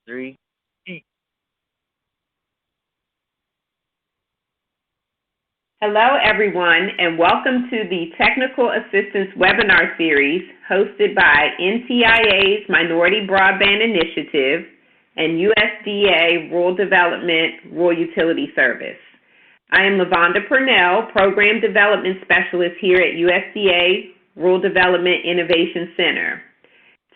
3, eat. Hello, everyone, and welcome to the Technical Assistance Webinar Series hosted by NTIA's Minority Broadband Initiative and USDA Rural Development Rural Utility Service. I am LaVonda Purnell, Program Development Specialist here at USDA Rural Development Innovation Center.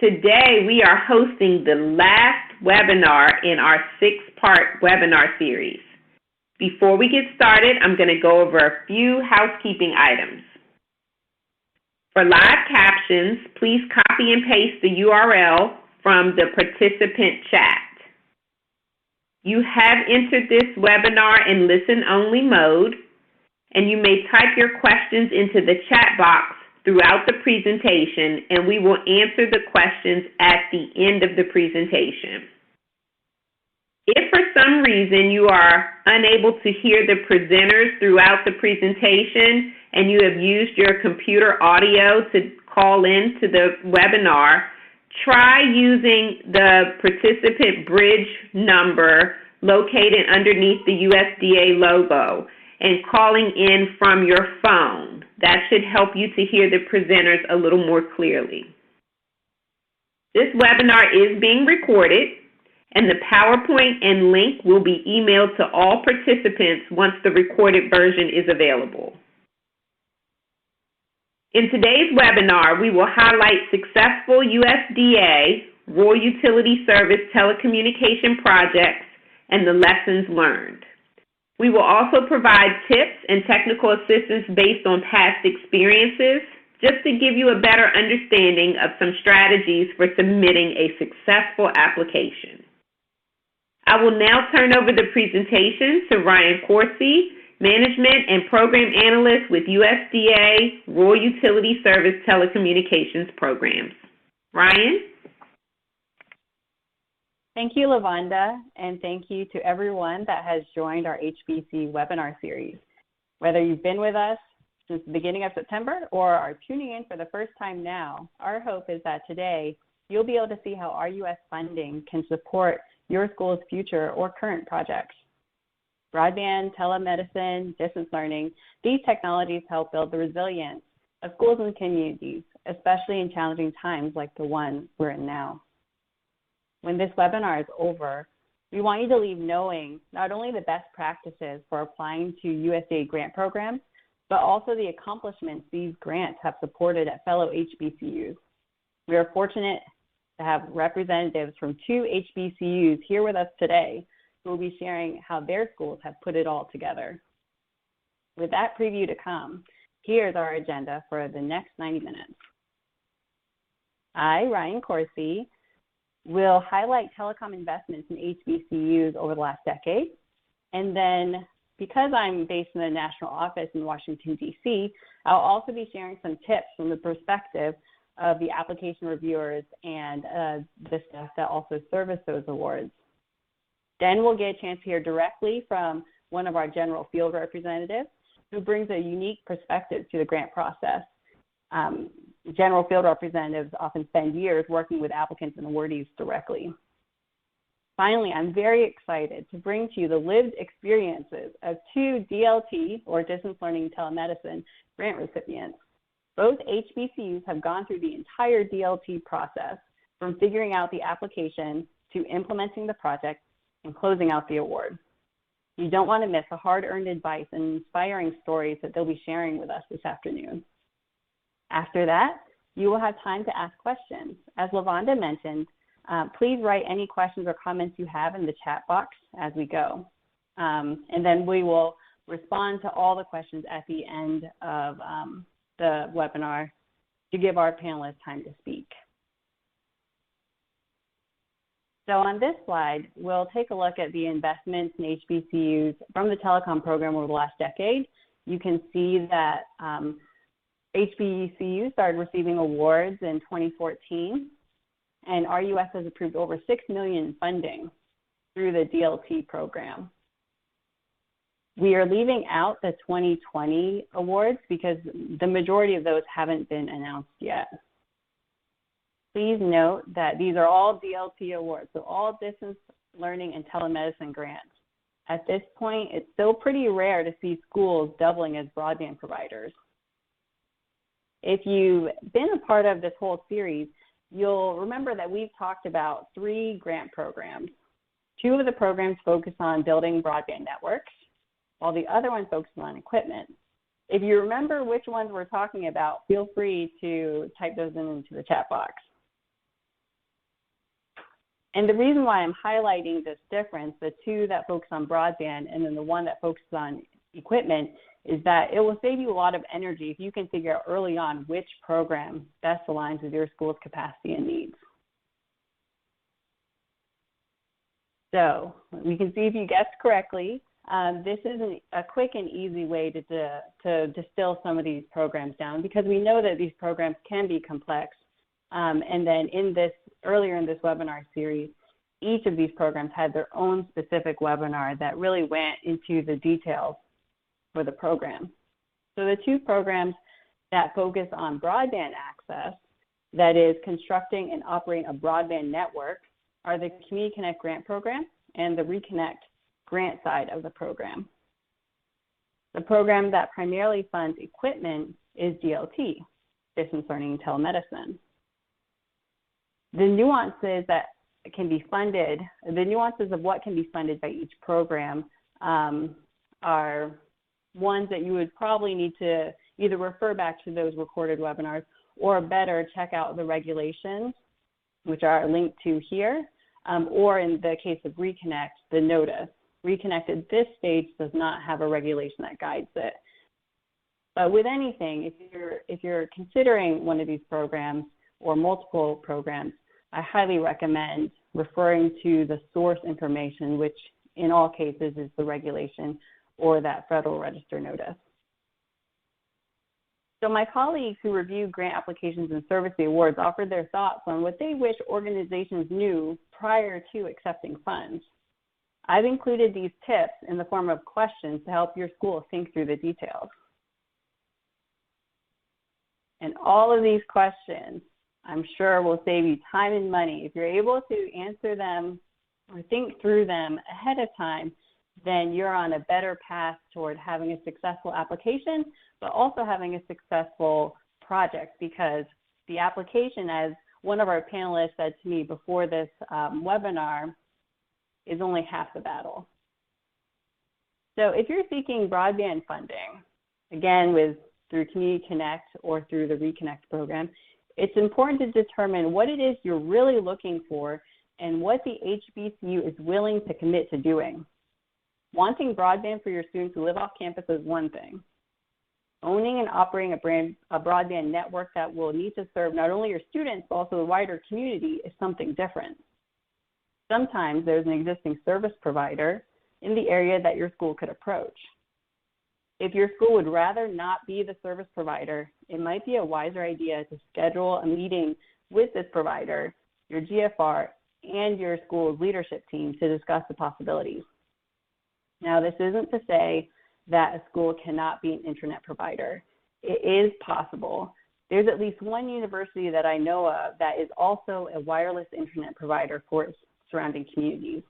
Today, we are hosting the last webinar in our 6-part webinar series. Before we get started, I'm going to go over a few housekeeping items. For live captions, please copy and paste the URL from the participant chat. You have entered this webinar in listen-only mode, and you may type your questions into the chat box throughout the presentation, and we will answer the questions at the end of the presentation. If for some reason you are unable to hear the presenters throughout the presentation and you have used your computer audio to call in to the webinar, try using the participant bridge number located underneath the USDA logo and calling in from your phone. That should help you to hear the presenters a little more clearly. This webinar is being recorded, and the PowerPoint and link will be emailed to all participants once the recorded version is available. In today's webinar, we will highlight successful USDA Rural Utility Service telecommunication projects and the lessons learned. We will also provide tips and technical assistance based on past experiences, just to give you a better understanding of some strategies for submitting a successful application. I will now turn over the presentation to Ryan Coursey, Management and Program Analyst with USDA Rural Utility Service Telecommunications Programs. Ryan? Thank you, LaVonda, and thank you to everyone that has joined our HBC webinar series. Whether you've been with us since the beginning of September or are tuning in for the first time now, our hope is that today you'll be able to see how RUS funding can support your school's future or current projects. Broadband, telemedicine, distance learning, these technologies help build the resilience of schools and communities, especially in challenging times like the one we're in now. When this webinar is over, we want you to leave knowing not only the best practices for applying to USDA grant programs, but also the accomplishments these grants have supported at fellow HBCUs. We are fortunate to have representatives from 2 HBCUs here with us today who will be sharing how their schools have put it all together. With that preview to come, here's our agenda for the next 90 minutes. I, Ryan Coursey, will highlight telecom investments in HBCUs over the last decade. And then, because I'm based in the national office in Washington, D.C., I'll also be sharing some tips from the perspective of the application reviewers and the staff that also service those awards. Then we'll get a chance to hear directly from one of our general field representatives who brings a unique perspective to the grant process. General field representatives often spend years working with applicants and awardees directly. Finally, I'm very excited to bring to you the lived experiences of 2 DLT, or distance learning telemedicine, grant recipients. Both HBCUs have gone through the entire DLT process, from figuring out the application to implementing the project and closing out the award. You don't want to miss the hard-earned advice and inspiring stories that they'll be sharing with us this afternoon. After that, you will have time to ask questions. As LaVonda mentioned, please write any questions or comments you have in the chat box as we go. And then we will respond to all the questions at the end of the webinar to give our panelists time to speak. So on this slide, we'll take a look at the investments in HBCUs from the telecom program over the last decade. You can see that HBCUs started receiving awards in 2014, and RUS has approved over $6 million in funding through the DLT program. We are leaving out the 2020 awards because the majority of those haven't been announced yet. So Please note that these are all DLT awards, so all distance learning and telemedicine grants. At this point, it's still pretty rare to see schools doubling as broadband providers. If you've been a part of this whole series, you'll remember that we've talked about 3 grant programs. 2 of the programs focus on building broadband networks, while the other one focuses on equipment. If you remember which ones we're talking about, feel free to type those into the chat box. And the reason why I'm highlighting this difference, the 2 that focus on broadband and then the one that focuses on equipment, is that it will save you a lot of energy if you can figure out early on which program best aligns with your school's capacity and needs. So we can see if you guessed correctly. This is a quick and easy way to distill some of these programs down, because we know that these programs can be complex. And then earlier in this webinar series, each of these programs had their own specific webinar that really went into the details for the program. So the 2 programs that focus on broadband access, that is constructing and operating a broadband network, are the Community Connect grant program and the Reconnect grant side of the program. The program that primarily funds equipment is DLT, distance learning and telemedicine. The nuances of what can be funded by each program are ones that you would probably need to either refer back to those recorded webinars, or better check out the regulations, which are linked to here, or in the case of Reconnect, the notice. Reconnect at this stage does not have a regulation that guides it. But with anything, if you're considering one of these programs or multiple programs, I highly recommend referring to the source information, which in all cases is the regulation or that Federal Register notice. So my colleagues who reviewed grant applications and service awards offered their thoughts on what they wish organizations knew prior to accepting funds. I've included these tips in the form of questions to help your school think through the details. And all of these questions, I'm sure, will save you time and money. If you're able to answer them or think through them ahead of time, then you're on a better path toward having a successful application, but also having a successful project, because the application, as one of our panelists said to me before this webinar, is only half the battle. So if you're seeking broadband funding, again, through Community Connect or through the Reconnect program, it's important to determine what it is you're really looking for and what the HBCU is willing to commit to doing. Wanting broadband for your students who live off campus is one thing. Owning and operating a broadband network that will need to serve not only your students, but also the wider community is something different. Sometimes there's an existing service provider in the area that your school could approach. If your school would rather not be the service provider, it might be a wiser idea to schedule a meeting with this provider, your GFR, and your school's leadership team to discuss the possibilities. Now, this isn't to say that a school cannot be an internet provider. It is possible. There's at least one university that I know of that is also a wireless internet provider for its surrounding communities.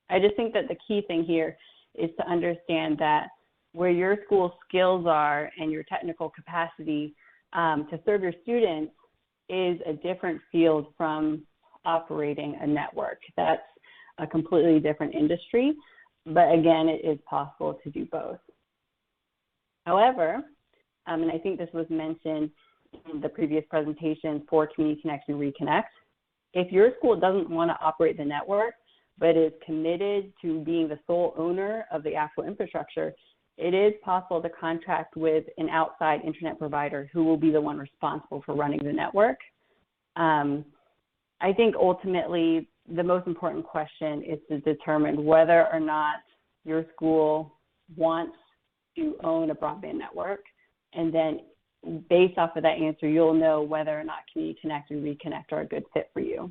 I just think that the key thing here is to understand that where your school skills are and your technical capacity to serve your students is a different field from operating a network. That's a completely different industry, but again, it is possible to do both. However, and I think this was mentioned in the previous presentation for Community Connect and Reconnect, if your school doesn't want to operate the network, but is committed to being the sole owner of the actual infrastructure, it is possible to contract with an outside internet provider who will be the one responsible for running the network. I think ultimately the most important question is to determine whether or not your school wants to own a broadband network, and then based off of that answer, you'll know whether or not Community Connect and Reconnect are a good fit for you.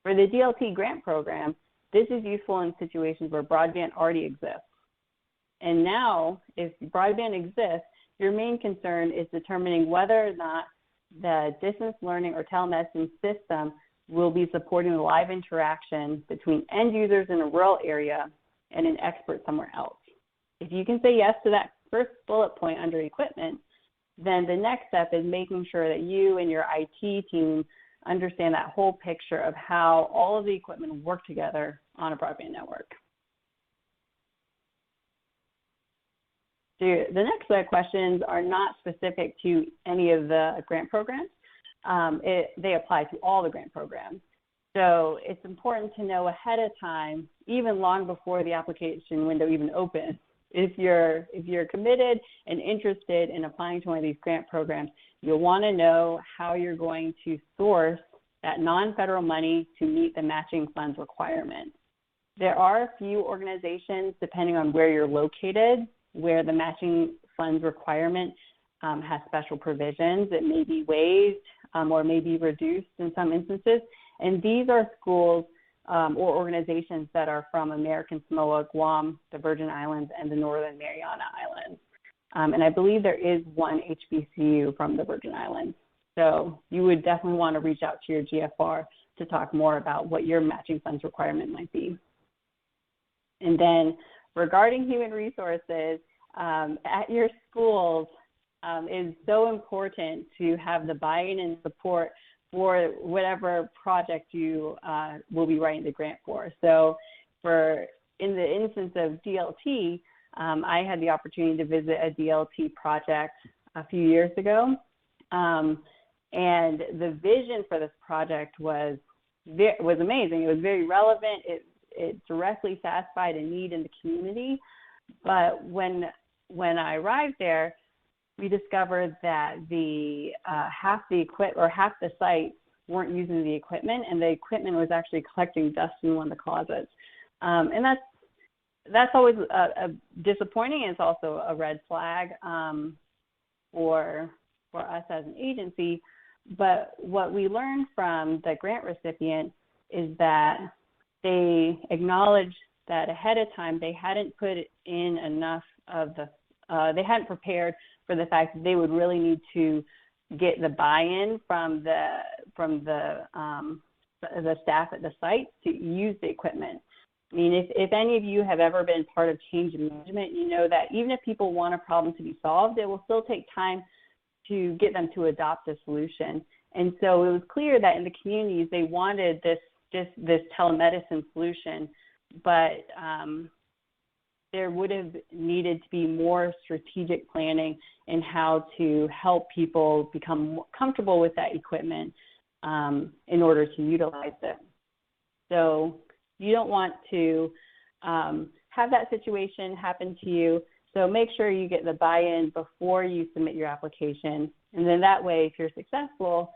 For the DLT grant program, this is useful in situations where broadband already exists. And now, if broadband exists, your main concern is determining whether or not the distance learning or telemedicine system will be supporting the live interaction between end users in a rural area and an expert somewhere else. If you can say yes to that first bullet point under equipment, then the next step is making sure that you and your IT team understand that whole picture of how all of the equipment work together on a broadband network. The next set of questions are not specific to any of the grant programs. They apply to all the grant programs. So it's important to know ahead of time, even long before the application window even opens. If you're committed and interested in applying to one of these grant programs, you'll want to know how you're going to source that non-federal money to meet the matching funds requirement. There are a few organizations, depending on where you're located, where the matching funds requirement has special provisions. It may be waived or may be reduced in some instances. And these are schools or organizations that are from American Samoa, Guam, the Virgin Islands, and the Northern Mariana Islands. And I believe there is one HBCU from the Virgin Islands. So you would definitely want to reach out to your GFR to talk more about what your matching funds requirement might be. And then regarding human resources, at your schools, is so important to have the buy-in and support for whatever project you will be writing the grant for. So in the instance of DLT, I had the opportunity to visit a DLT project a few years ago. And the vision for this project was amazing. It was very relevant. It directly satisfied a need in the community. But when I arrived there, we discovered that half the site weren't using the equipment, and the equipment was actually collecting dust in one of the closets. And that's always a disappointing. It's also a red flag for us as an agency. But what we learned from the grant recipient is that they acknowledged that ahead of time they hadn't put in enough of they hadn't prepared for the fact that they would really need to get the buy-in from the staff at the site to use the equipment. I mean, if any of you have ever been part of change management, you know that even if people want a problem to be solved, it will still take time to get them to adopt a solution. And so it was clear that in the communities they wanted this telemedicine solution, but there would have needed to be more strategic planning in how to help people become more comfortable with that equipment in order to utilize it. So you don't want to have that situation happen to you. So make sure you get the buy-in before you submit your application. And then that way, if you're successful,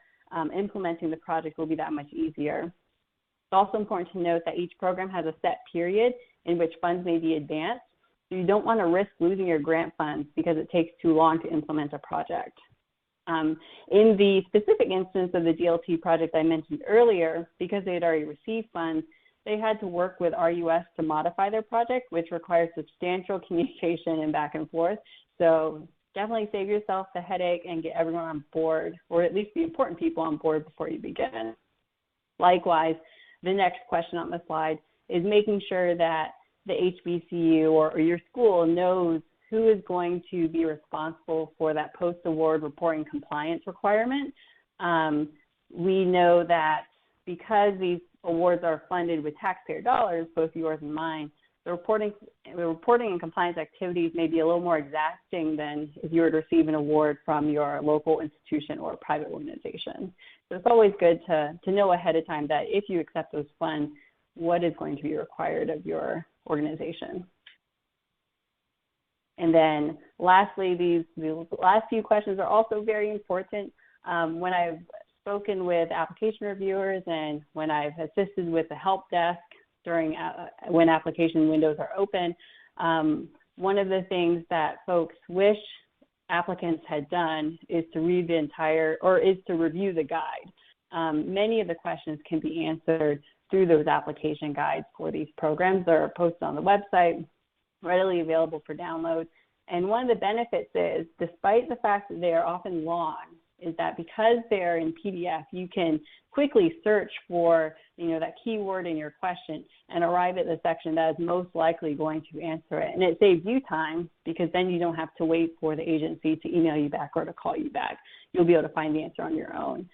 implementing the project will be that much easier. It's also important to note that each program has a set period in which funds may be advanced. So you don't want to risk losing your grant funds because it takes too long to implement a project. In the specific instance of the DLT project I mentioned earlier, because they had already received funds, they had to work with RUS to modify their project, which requires substantial communication and back and forth. So definitely save yourself the headache and get everyone on board, or at least the important people on board before you begin. Likewise, the next question on the slide is making sure that the HBCU or your school knows who is going to be responsible for that post-award reporting compliance requirement. We know that because these awards are funded with taxpayer dollars, both yours and mine, the reporting and compliance activities may be a little more exacting than if you were to receive an award from your local institution or private organization. So it's always good to know ahead of time that if you accept those funds, what is going to be required of your organization. And then lastly, these last few questions are also very important. When I've spoken with application reviewers and when I've assisted with the help desk during when application windows are open, one of the things that folks wish applicants had done is to read the review the guide. Many of the questions can be answered through those application guides for these programs. They're posted on the website, readily available for download. And one of the benefits is, despite the fact that they are often long, is that because they're in PDF, you can quickly search for, that keyword in your question and arrive at the section that is most likely going to answer it. And it saves you time because then you don't have to wait for the agency to email you back or to call you back. You'll be able to find the answer on your own.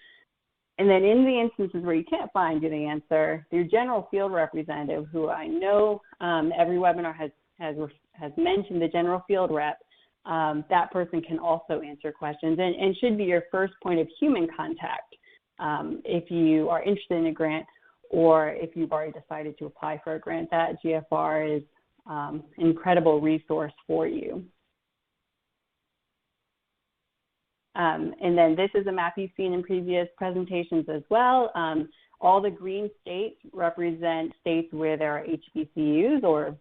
And then in the instances where you can't find the answer, your general field representative, who I know every webinar has mentioned the general field rep, that person can also answer questions and should be your first point of human contact if you are interested in a grant or if you've already decided to apply for a grant. That GFR is an incredible resource for you. And then this is a map you've seen in previous presentations as well. All the green states represent states where there are HBCUs or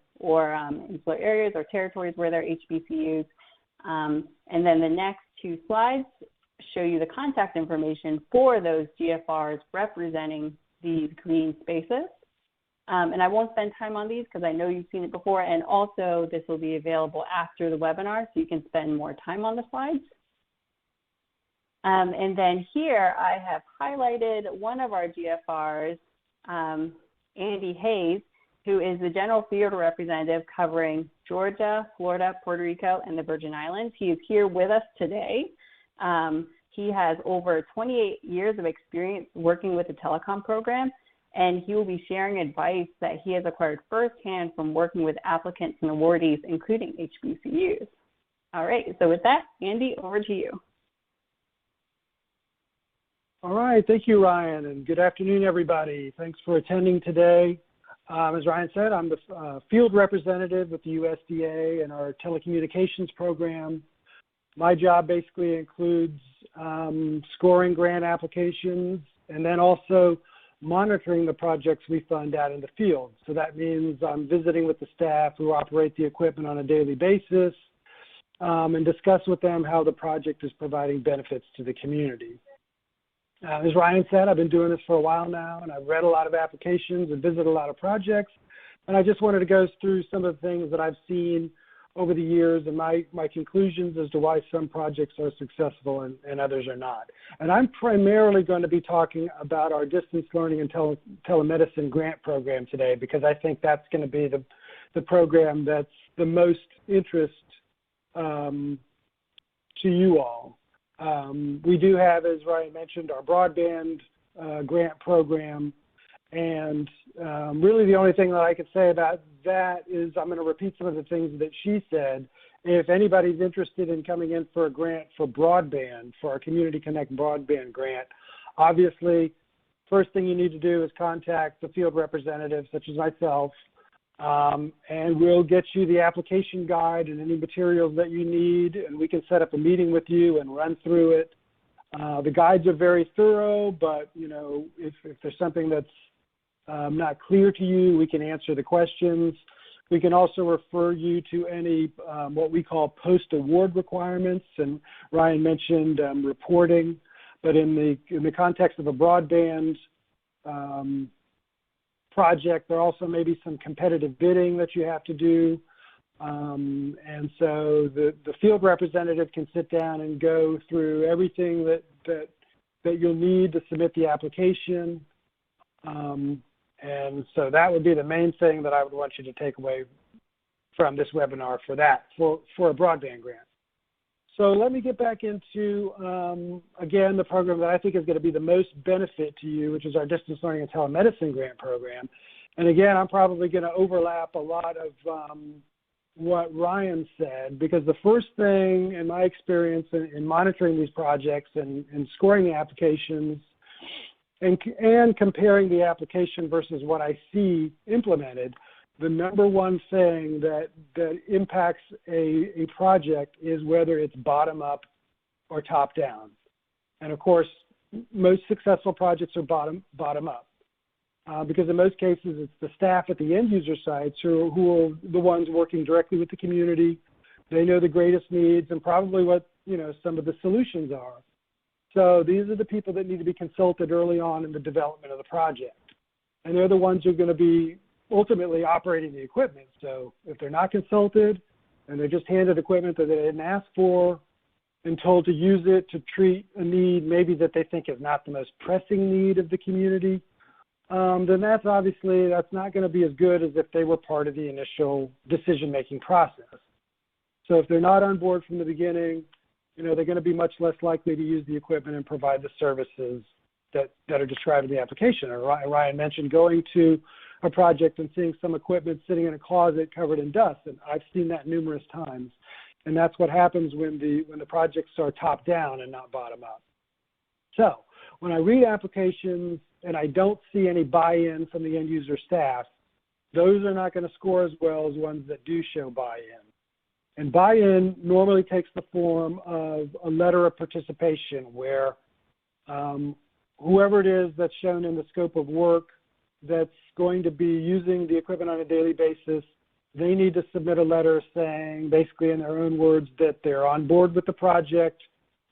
insular areas or territories where there are HBCUs. And then the next two slides show you the contact information for those GFRs representing these green spaces. And I won't spend time on these because I know you've seen it before. And also this will be available after the webinar so you can spend more time on the slides. And then here I have highlighted one of our GFRs, Andy Hayes, who is the general field representative covering Georgia, Florida, Puerto Rico, and the Virgin Islands. He is here with us today. He has over 28 years of experience working with the telecom program, and he will be sharing advice that he has acquired firsthand from working with applicants and awardees, including HBCUs. All right, so with that, Andy, over to you. All right, thank you, Ryan, and good afternoon, everybody. Thanks for attending today. As Ryan said, I'm the field representative with the USDA and our telecommunications program. My job basically includes scoring grant applications and then also monitoring the projects we fund out in the field. So that means I'm visiting with the staff who operate the equipment on a daily basis and discuss with them how the project is providing benefits to the community. As Ryan said, I've been doing this for a while now, and I've read a lot of applications and visited a lot of projects, and I just wanted to go through some of the things that I've seen over the years and my conclusions as to why some projects are successful and others are not. And I'm primarily going to be talking about our distance learning and telemedicine grant program today because I think that's going to be the program that's the most interest to you all. We do have, as Ryan mentioned, our broadband grant program, and really the only thing that I could say about that is I'm going to repeat some of the things that she said. If anybody's interested in coming in for a grant for broadband, for our Community Connect broadband grant, obviously, first thing you need to do is contact the field representative, such as myself, and we'll get you the application guide and any materials that you need, and we can set up a meeting with you and run through it. The guides are very thorough, but if there's something that's not clear to you, we can answer the questions. We can also refer you to any what we call post-award requirements, and Ryan mentioned reporting, but in the context of a broadband project, there also may be some competitive bidding that you have to do. And so the field representative can sit down and go through everything that you'll need to submit the application. And so that would be the main thing that I would want you to take away from this webinar for a broadband grant. So let me get back into, again, the program that I think is going to be the most benefit to you, which is our distance learning and telemedicine grant program. And again, I'm probably going to overlap a lot of what Ryan said, because the first thing in my experience in monitoring these projects and scoring the applications and comparing the application versus what I see implemented, the number one thing that impacts a project is whether it's bottom up or top down. And of course, most successful projects are bottom up because in most cases it's the staff at the end user sites who are the ones working directly with the community. They know the greatest needs and probably what some of the solutions are. So these are the people that need to be consulted early on in the development of the project. And they're the ones who are going to be ultimately operating the equipment. So if they're not consulted and they're just handed equipment that they didn't ask for, and told to use it to treat a need maybe that they think is not the most pressing need of the community, then that's not going to be as good as if they were part of the initial decision-making process. So if they're not on board from the beginning, they're going to be much less likely to use the equipment and provide the services that are described in the application. Or Ryan mentioned going to a project and seeing some equipment sitting in a closet covered in dust, and I've seen that numerous times. And that's what happens when the projects are top down and not bottom up. So when I read applications and I don't see any buy-in from the end user staff, those are not going to score as well as ones that do show buy-in. And buy-in normally takes the form of a letter of participation where whoever it is that's shown in the scope of work that's going to be using the equipment on a daily basis, they need to submit a letter saying, basically in their own words, that they're on board with the project,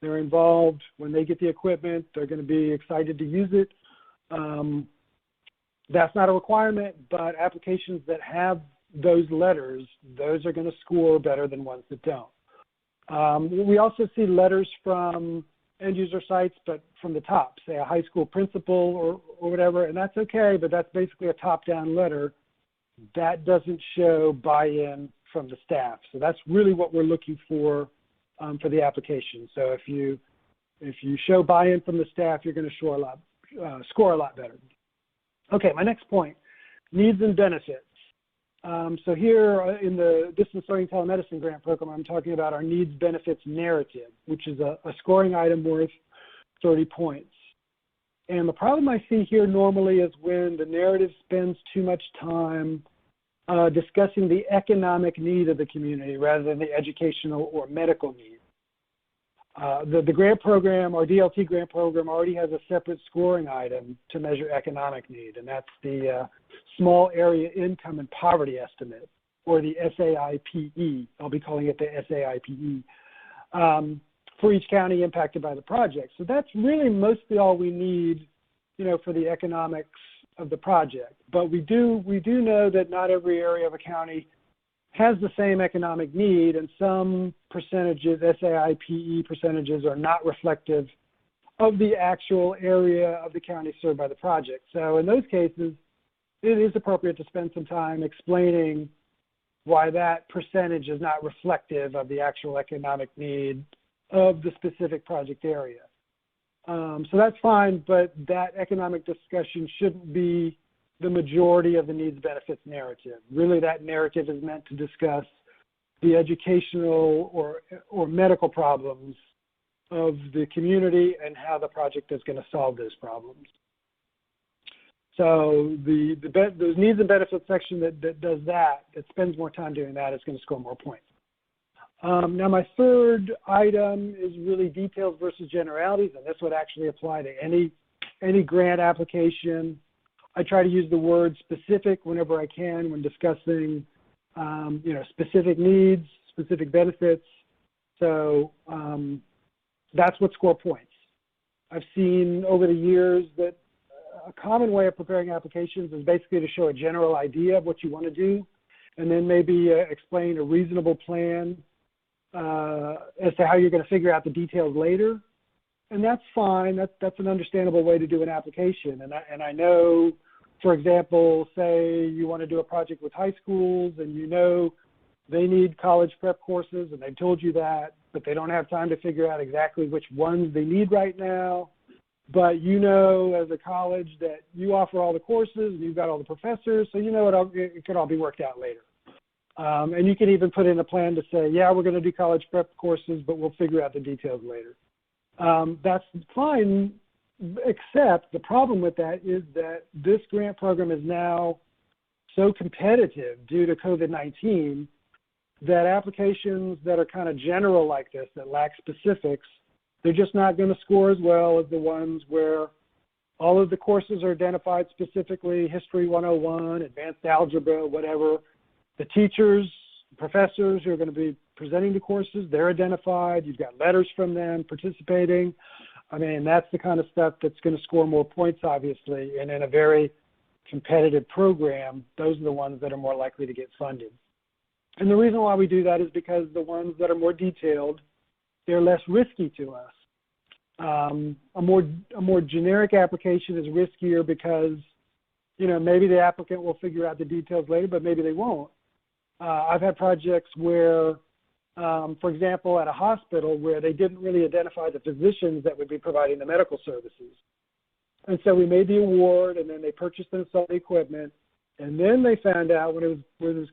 they're involved. When they get the equipment, they're going to be excited to use it. That's not a requirement, but applications that have those letters, those are going to score better than ones that don't. We also see letters from end user sites, but from the top, say a high school principal or whatever, and that's okay, but that's basically a top-down letter. That doesn't show buy-in from the staff. So that's really what we're looking for the application. So if you show buy-in from the staff, you're going to score a lot better. Okay, my next point, needs and benefits. So here in the Distance Learning Telemedicine Grant Program, I'm talking about our needs benefits narrative, which is a scoring item worth 30 points. And the problem I see here normally is when the narrative spends too much time discussing the economic need of the community rather than the educational or medical need. The grant program, our DLT grant program, already has a separate scoring item to measure economic need, and that's the Small Area Income and Poverty Estimate, or the SAIPE. I'll be calling it the SAIPE, for each county impacted by the project. So that's really mostly all we need, for the economics of the project. But we do know that not every area of a county has the same economic need, and some percentages, SAIPE percentages, are not reflective of the actual area of the county served by the project. So in those cases, it is appropriate to spend some time explaining why that percentage is not reflective of the actual economic need of the specific project area. So that's fine, but that economic discussion shouldn't be the majority of the needs benefits narrative. Really, that narrative is meant to discuss the educational or medical problems of the community and how the project is going to solve those problems. So those needs and benefits section that does that spends more time doing that, is going to score more points. Now, my third item is really details versus generalities, and this would actually apply to any grant application. I try to use the word specific whenever I can when discussing, specific needs, specific benefits. So that's what score points. I've seen over the years that a common way of preparing applications is basically to show a general idea of what you want to do, and then maybe explain a reasonable plan as to how you're going to figure out the details later. And that's fine. That's an understandable way to do an application. And I know, for example, say you want to do a project with high schools and they need college prep courses and they've told you that, but they don't have time to figure out exactly which ones they need right now. But as a college that you offer all the courses and you've got all the professors, so it could all be worked out later. And you can even put in a plan to say, yeah, we're going to do college prep courses, but we'll figure out the details later. That's fine, except the problem with that is that this grant program is now so competitive due to COVID-19 that applications that are kind of general like this, that lack specifics, they're just not going to score as well as the ones where all of the courses are identified specifically, History 101, Advanced Algebra, whatever. The teachers, professors who are going to be presenting the courses, they're identified. You've got letters from them participating. I mean, that's the kind of stuff that's going to score more points, obviously. And in a very competitive program, those are the ones that are more likely to get funded. And the reason why we do that is because the ones that are more detailed, they're less risky to us. A more generic application is riskier because, you know, maybe the applicant will figure out the details later, but maybe they won't. I've had projects where, for example, at a hospital where they didn't really identify the physicians that would be providing the medical services. And so we made the award, and then they purchased and installed the equipment, and then they found out when it was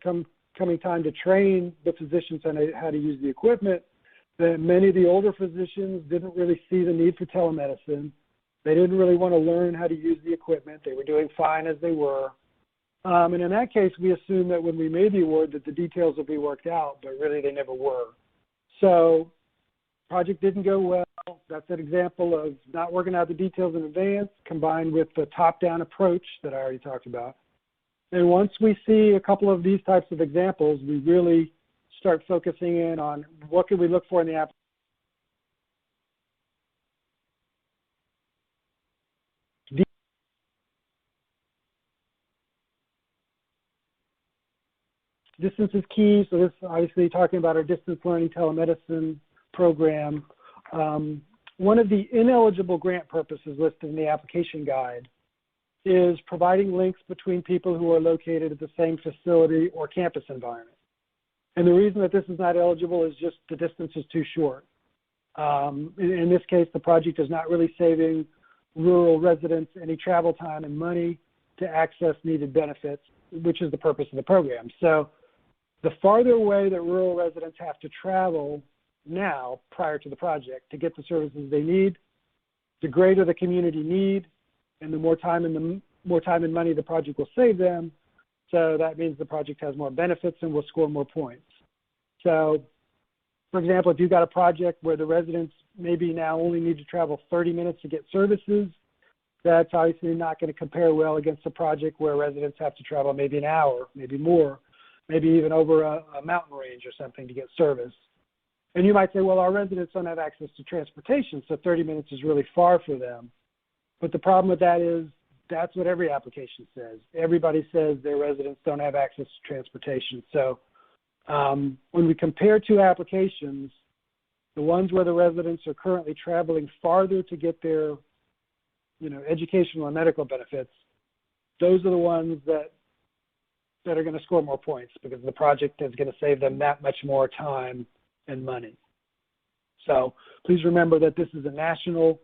coming time to train the physicians on how to use the equipment, that many of the older physicians didn't really see the need for telemedicine. They didn't really want to learn how to use the equipment. They were doing fine as they were. And in that case, we assumed that when we made the award that the details would be worked out, but really they never were. So project didn't go well. That's an example of not working out the details in advance, combined with the top-down approach that I already talked about. And once we see a couple of these types of examples, we really start focusing in on what can we look for in the app. Distance is key, so this obviously talking about our distance learning telemedicine program. One of the ineligible grant purposes listed in the application guide is providing links between people who are located at the same facility or campus environment. And the reason that this is not eligible is just the distance is too short. In this case, the project is not really saving rural residents any travel time and money to access needed benefits, which is the purpose of the program. So the farther away that rural residents have to travel now prior to the project to get the services they need, the greater the community need, and the more time and money the project will save them. So that means the project has more benefits and will score more points. So, for example, if you've got a project where the residents maybe now only need to travel 30 minutes to get services, that's obviously not going to compare well against a project where residents have to travel maybe an hour, maybe more, maybe even over a mountain range or something to get service. And you might say, well, our residents don't have access to transportation, so 30 minutes is really far for them. But the problem with that is that's what every application says. Everybody says their residents don't have access to transportation. So when we compare two applications, the ones where the residents are currently traveling farther to get their, you know, educational and medical benefits, those are the ones that are going to score more points because the project is going to save them that much more time and money. So please remember that this is a national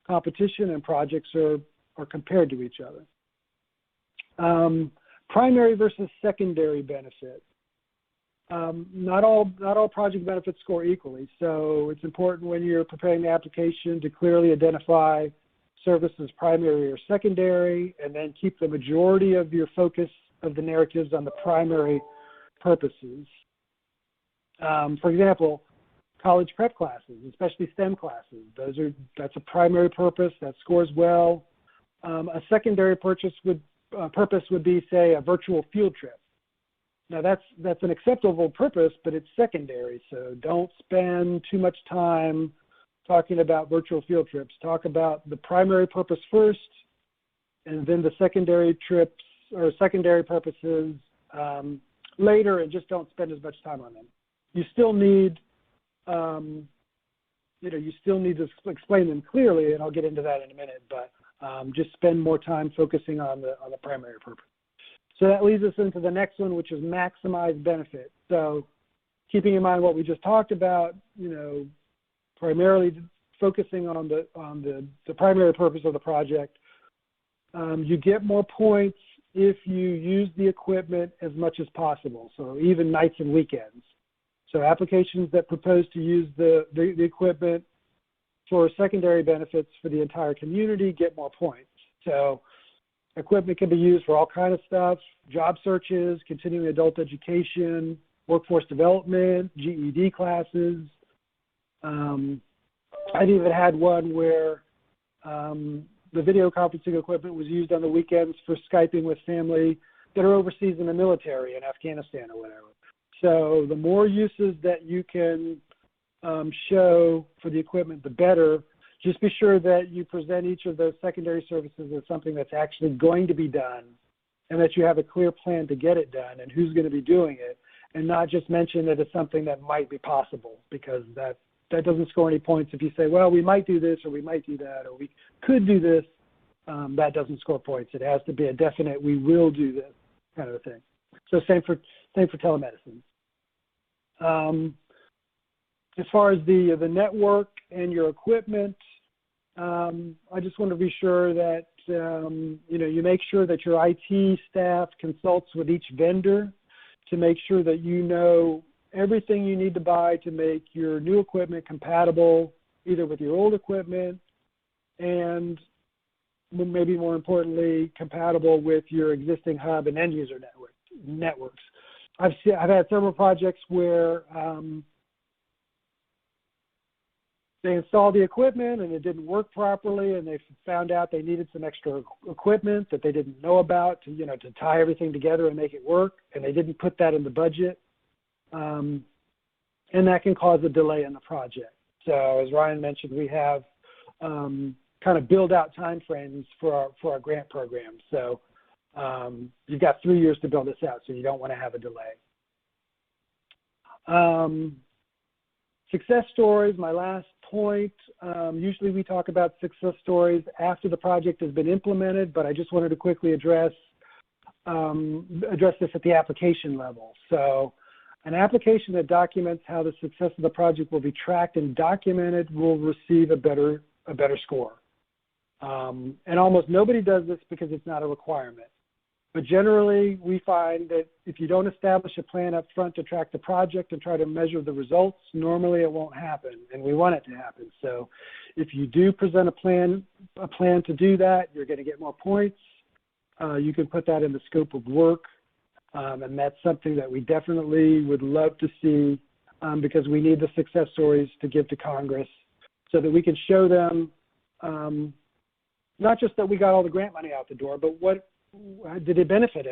competition and projects are compared to each other. Primary versus secondary benefit. Not all project benefits score equally, so it's important when you're preparing the application to clearly identify services primary or secondary, and then keep the majority of your focus of the narratives on the primary purposes. For example, college prep classes, especially STEM classes, that's a primary purpose that scores well. A secondary purpose would be, say, a virtual field trip. Now that's an acceptable purpose, but it's secondary, so don't spend too much time talking about virtual field trips. Talk about the primary purpose first, and then the secondary trips or secondary purposes later, and just don't spend as much time on them. You still need, you still need to explain them clearly, and I'll get into that in a minute. But just spend more time focusing on the primary purpose. So that leads us into the next one, which is maximize benefit. So keeping in mind what we just talked about, primarily focusing on the primary purpose of the project, you get more points if you use the equipment as much as possible, so even nights and weekends. So applications that propose to use the equipment for secondary benefits for the entire community get more points. So equipment can be used for all kinds of stuff: job searches, continuing adult education, workforce development, GED classes. I've even had one where the video conferencing equipment was used on the weekends for Skyping with family that are overseas in the military in Afghanistan or whatever. So the more uses that you can show for the equipment, the better. Just be sure that you present each of those secondary services as something that's actually going to be done, and that you have a clear plan to get it done and who's going to be doing it, and not just mention that it's something that might be possible, because that that doesn't score any points. If you say, well, we might do this, or we might do that, or we could do this, that doesn't score points. It has to be a definite, we will do this kind of a thing. So same for telemedicine. As far as the network and your equipment, I just want to be sure that you make sure that your IT staff consults with each vendor to make sure that you know everything you need to buy to make your new equipment compatible either with your old equipment and maybe more importantly compatible with your existing hub and end user networks. I've had several projects where they installed the equipment and it didn't work properly, and they found out they needed some extra equipment that they didn't know about to tie everything together and make it work, and they didn't put that in the budget, and that can cause a delay in the project. So as Ryan mentioned, we have kind of build out timeframes for our grant program. So you've got 3 years to build this out, so you don't want to have a delay. Success stories, my last point. Usually we talk about success stories after the project has been implemented, but I just wanted to quickly address this at the application level. So an application that documents how the success of the project will be tracked and documented will receive a better score. And almost nobody does this because it's not a requirement. But generally, we find that if you don't establish a plan up front to track the project and try to measure the results, normally it won't happen, and we want it to happen. So if you do present a plan to do that, you're going to get more points. You can put that in the scope of work, and that's something that we definitely would love to see because we need the success stories to give to Congress so that we can show them not just that we got all the grant money out the door, but did it benefit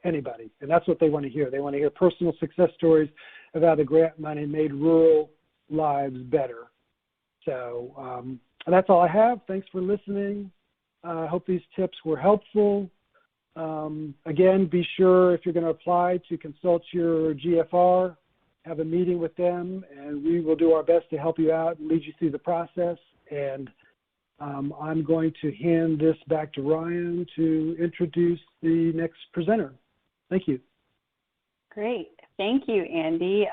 anybody? And that's what they want to hear. They want to hear personal success stories of how the grant money made rural lives better. So that's all I have. Thanks for listening. I hope these tips were helpful. Again, be sure if you're going to apply to consult your GFR, have a meeting with them, and we will do our best to help you out and lead you through the process. And I'm going to hand this back to Ryan to introduce the next presenter. Thank you. Great. Thank you, Andy.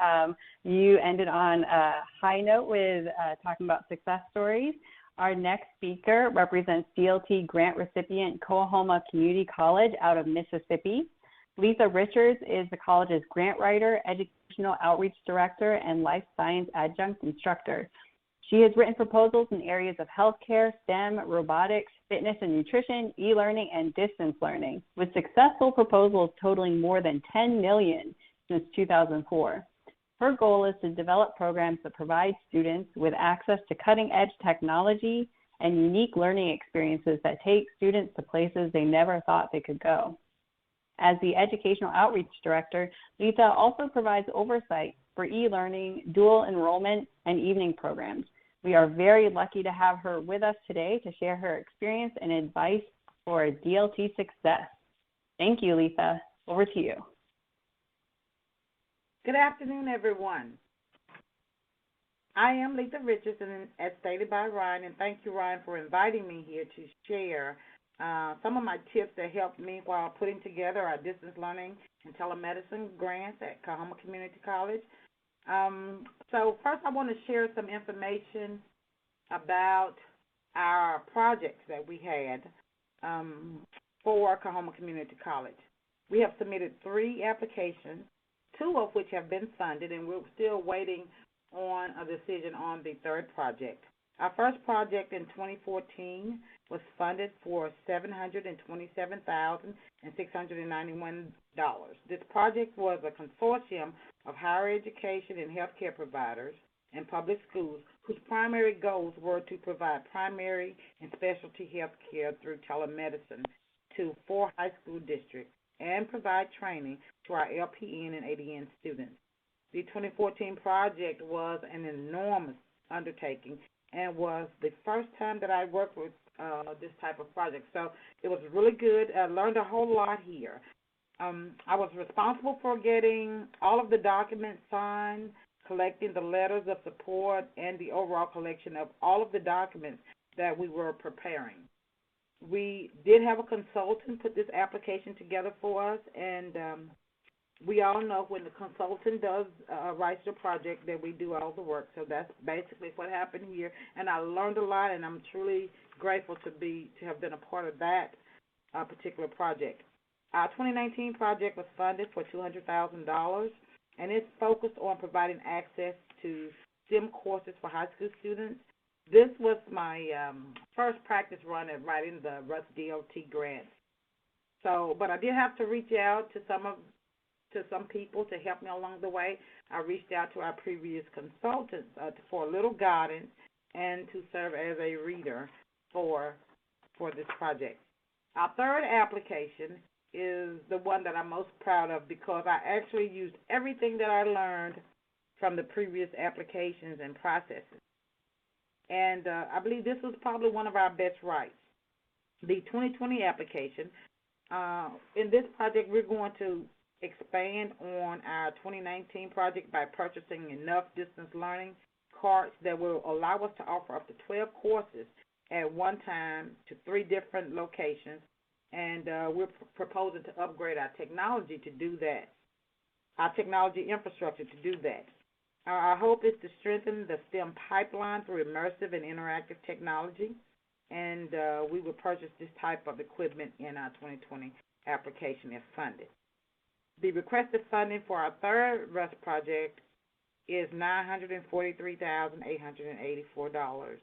You ended on a high note with talking about success stories. Our next speaker represents DLT grant recipient Coahoma Community College out of Mississippi. Lisa Richards is the college's grant writer, educational outreach director, and life science adjunct instructor. She has written proposals in areas of healthcare, STEM, robotics, fitness and nutrition, e-learning, and distance learning, with successful proposals totaling more than $10 million since 2004. Her goal is to develop programs that provide students with access to cutting-edge technology and unique learning experiences that take students to places they never thought they could go. As the Educational Outreach Director, Lisa also provides oversight for e-learning, dual enrollment, and evening programs. We are very lucky to have her with us today to share her experience and advice for DLT success. Thank you, Lisa. Over to you. Good afternoon, everyone. I am Lisa Richardson, as stated by Ryan, and thank you, Ryan, for inviting me here to share some of my tips that helped me while putting together our distance learning and telemedicine grants at Coahoma Community College. So first I want to share some information about our projects that we had for Coahoma Community College. We have submitted 3 applications, 2 of which have been funded, and we're still waiting on a decision on the 3rd project. Our first project in 2014 was funded for $727,691. This project was a consortium of higher education and healthcare providers and public schools whose primary goals were to provide primary and specialty health care through telemedicine to 4 high school districts and provide training to our LPN and ADN students. The 2014 project was an enormous undertaking and was the first time that I worked with this type of project. So it was really good. I learned a whole lot here. I was responsible for getting all of the documents signed collecting the letters of support, and the overall collection of all of the documents that we were preparing. We did have a consultant put this application together for us, and we all know when the consultant does writes the project that we do all the work. So that's basically what happened here, and I learned a lot, and I'm truly grateful to have been a part of that particular project. Our 2019 project was funded for $200,000, and it's focused on providing access to STEM courses for high school students. This was my first practice run at writing the RUS DOT grant. So, but I did have to reach out to some people to help me along the way. I reached out to our previous consultants for a little guidance and to serve as a reader for this project. Our third application is the one that I'm most proud of because I actually used everything that I learned from the previous applications and processes. And I believe this was probably one of our best writes. The 2020 application, in this project, we're going to expand on our 2019 project by purchasing enough distance learning cards that will allow us to offer up to 12 courses at one time to 3 different locations. And we're proposing to upgrade our technology to do that, our technology infrastructure to do that. Our hope is to strengthen the STEM pipeline through immersive and interactive technology, and we will purchase this type of equipment in our 2020 application if funded. The requested funding for our third RUS project is $943,884.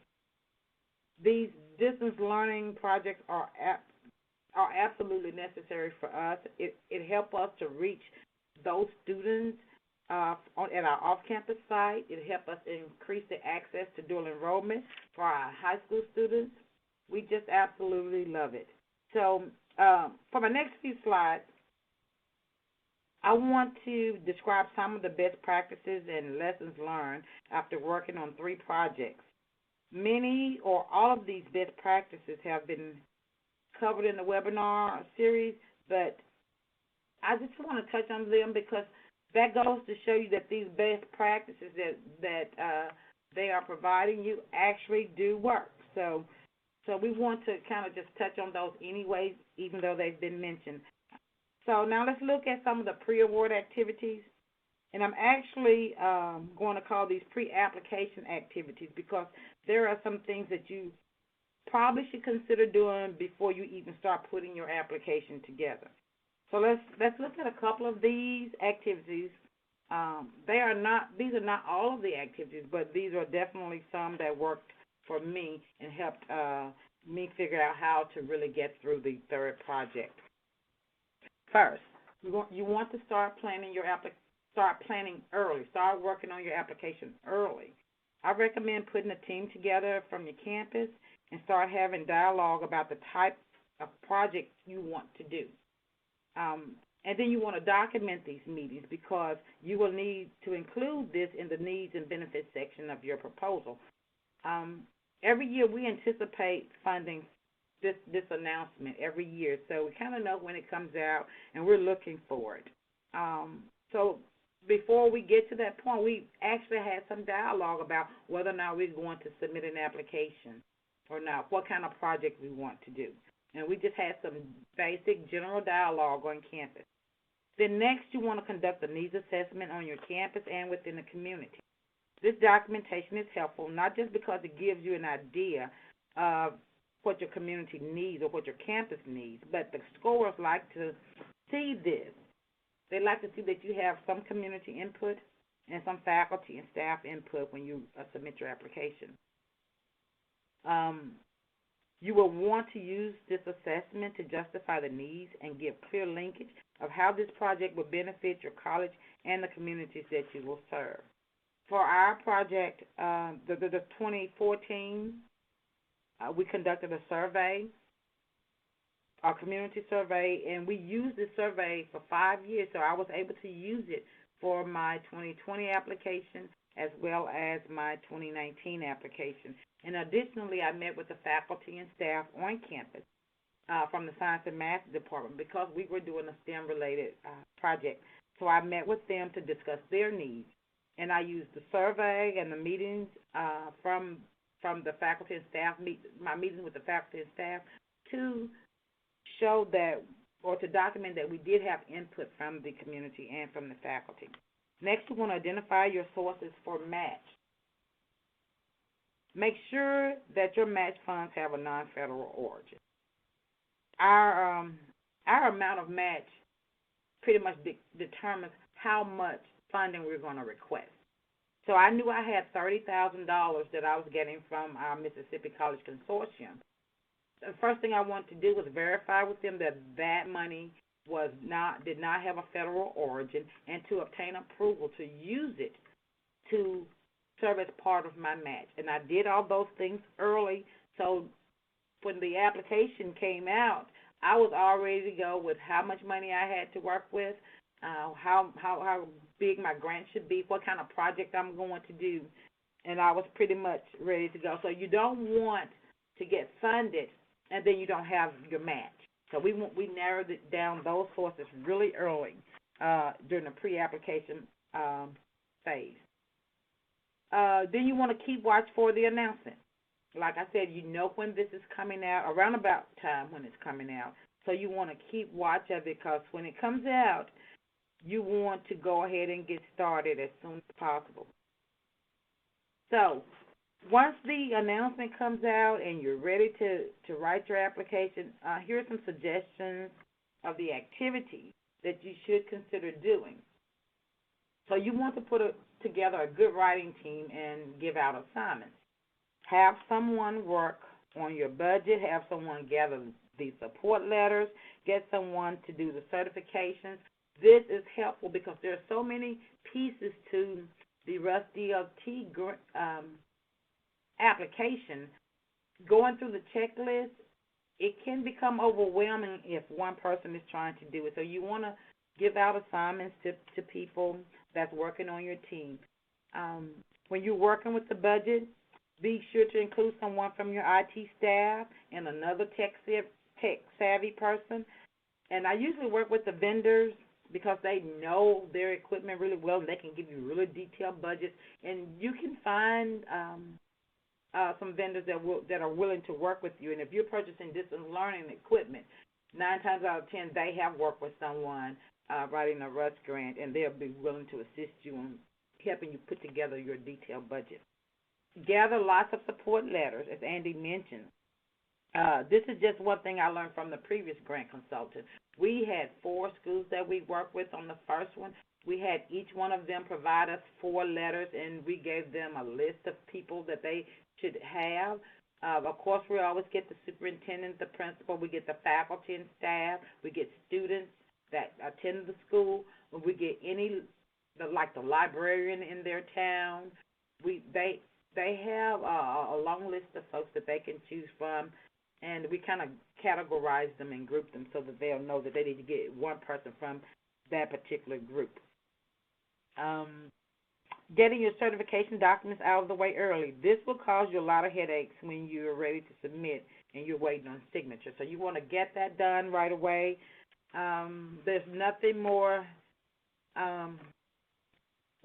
These distance learning projects are absolutely necessary for us. It helps us to reach those students at our off-campus site. It helps us increase the access to dual enrollment for our high school students. We just absolutely love it. So for my next few slides, I want to describe some of the best practices and lessons learned after working on 3 projects. Many or all of these best practices have been covered in the webinar series, but I just want to touch on them because that goes to show you that these best practices that they are providing you actually do work. So we want to kind of just touch on those anyways, even though they've been mentioned. So now let's look at some of the pre-award activities. And I'm actually going to call these pre-application activities because there are some things that you probably should consider doing before you even start putting your application together. So let's look at a couple of these activities. These are not all of the activities, but these are definitely some that worked for me and helped me figure out how to really get through the third project. First, you want to start planning early. Start working on your application early. I recommend putting a team together from your campus and start having dialogue about the type of project you want to do. And then you want to document these meetings because you will need to include this in the needs and benefits section of your proposal. Every year we anticipate funding this announcement every year, so we kind of know when it comes out, and we're looking for it. So before we get to that point, we actually had some dialogue about whether or not we're going to submit an application or not, what kind of project we want to do. And we just had some basic general dialogue on campus. Then next, you want to conduct a needs assessment on your campus and within the community. This documentation is helpful not just because it gives you an idea of what your community needs or what your campus needs, but the scholars like to see this. They like to see that you have some community input and some faculty and staff input when you submit your application. You will want to use this assessment to justify the needs and give clear linkage of how this project will benefit your college and the communities that you will serve. For our project, the 2014, we conducted a survey, our community survey, and we used this survey for 5 years, so I was able to use it for my 2020 application as well as my 2019 application. And additionally, I met with the faculty and staff on campus from the Science and Math Department because we were doing a STEM-related project. So I met with them to discuss their needs. and I use the survey and the meetings from the faculty and staff, my meetings with the faculty and staff, to show that, or to document that we did have input from the community and from the faculty. Next, you want to identify your sources for match. Make sure that your match funds have a non-federal origin. Our amount of match pretty much determines how much funding we're going to request. So I knew I had $30,000 that I was getting from our Mississippi College Consortium. The first thing I wanted to do was verify with them that that money did not have a federal origin, and to obtain approval to use it to serve as part of my match. And I did all those things early, so when the application came out, I was all ready to go with how much money I had to work with, how big my grant should be, what kind of project I'm going to do, and I was pretty much ready to go. So you don't want to get funded and then you don't have your match. So we narrowed it down, those sources, really early during the pre-application phase. Then you want to keep watch for the announcement. Like I said, you know when this is coming out, around about time when it's coming out. So you want to keep watch of it, because when it comes out, you want to go ahead and get started as soon as possible. So once the announcement comes out and you're ready to write your application, here are some suggestions of the activities that you should consider doing. So you want to put together a good writing team and give out assignments. Have someone work on your budget, have someone gather the support letters, get someone to do the certifications. This is helpful because there are so many pieces to the Russ DLT application. Going through the checklist, it can become overwhelming if one person is trying to do it. So you want to give out assignments to people that's working on your team. When you're working with the budget, be sure to include someone from your IT staff and another tech-savvy person. And I usually work with the vendors because they know their equipment really well, and they can give you really detailed budgets. And you can find some vendors that are willing to work with you. And if you're purchasing distance learning equipment, 9 times out of 10, they have worked with someone writing a RUS grant, and they'll be willing to assist you in helping you put together your detailed budget. Gather lots of support letters, as Andy mentioned. This is just one thing I learned from the previous grant consultant. We had 4 schools that we worked with on the first one. We had each one of them provide us 4 letters, and we gave them a list of people that they should have. Of course, we always get the superintendent, the principal, we get the faculty and staff, we get students that attend the school, we get like the librarian in their town. They have a long list of folks that they can choose from, and we kind of categorize them and group them so that they'll know that they need to get one person from that particular group. Getting your certification documents out of the way early. This will cause you a lot of headaches when you're ready to submit and you're waiting on signature. So you want to get that done right away. There's nothing more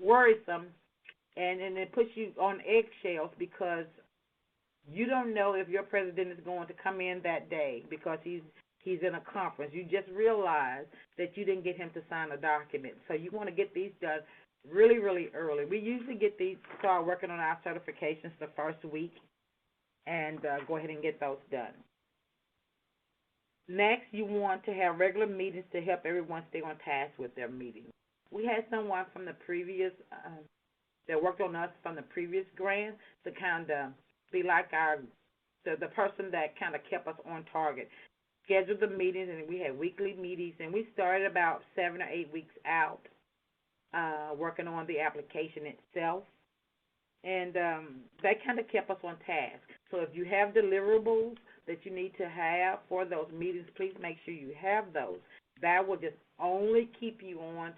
worrisome, and it puts you on eggshells because you don't know if your president is going to come in that day because he's in a conference. You just realize that you didn't get him to sign a document. So you want to get these done really, really early. We usually start working on our certifications the first week and go ahead and get those done. Next, you want to have regular meetings to help everyone stay on task with their meetings. We had someone from the previous that worked on us from the previous grant to kind of be like the person that kind of kept us on target. Scheduled the meetings, and we had weekly meetings, and we started about 7 or 8 weeks out working on the application itself. And that kind of kept us on task. So if you have deliverables that you need to have for those meetings, please make sure you have those. That will just only keep you on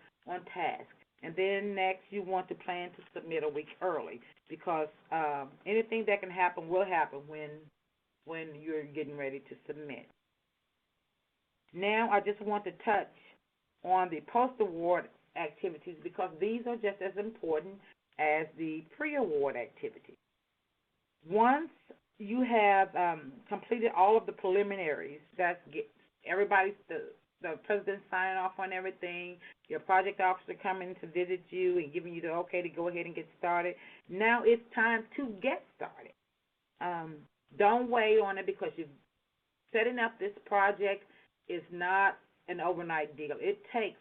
task. And then next, you want to plan to submit a week early because anything that can happen will happen when you're getting ready to submit. Now, I just want to touch on the post-award activities because these are just as important as the pre-award activity. Once you have completed all of the preliminaries, that's everybody's the president signing off on everything, your project officer coming to visit you and giving you the okay to go ahead and get started. Now it's time to get started. Don't wait on it, because setting up this project is not an overnight deal. It takes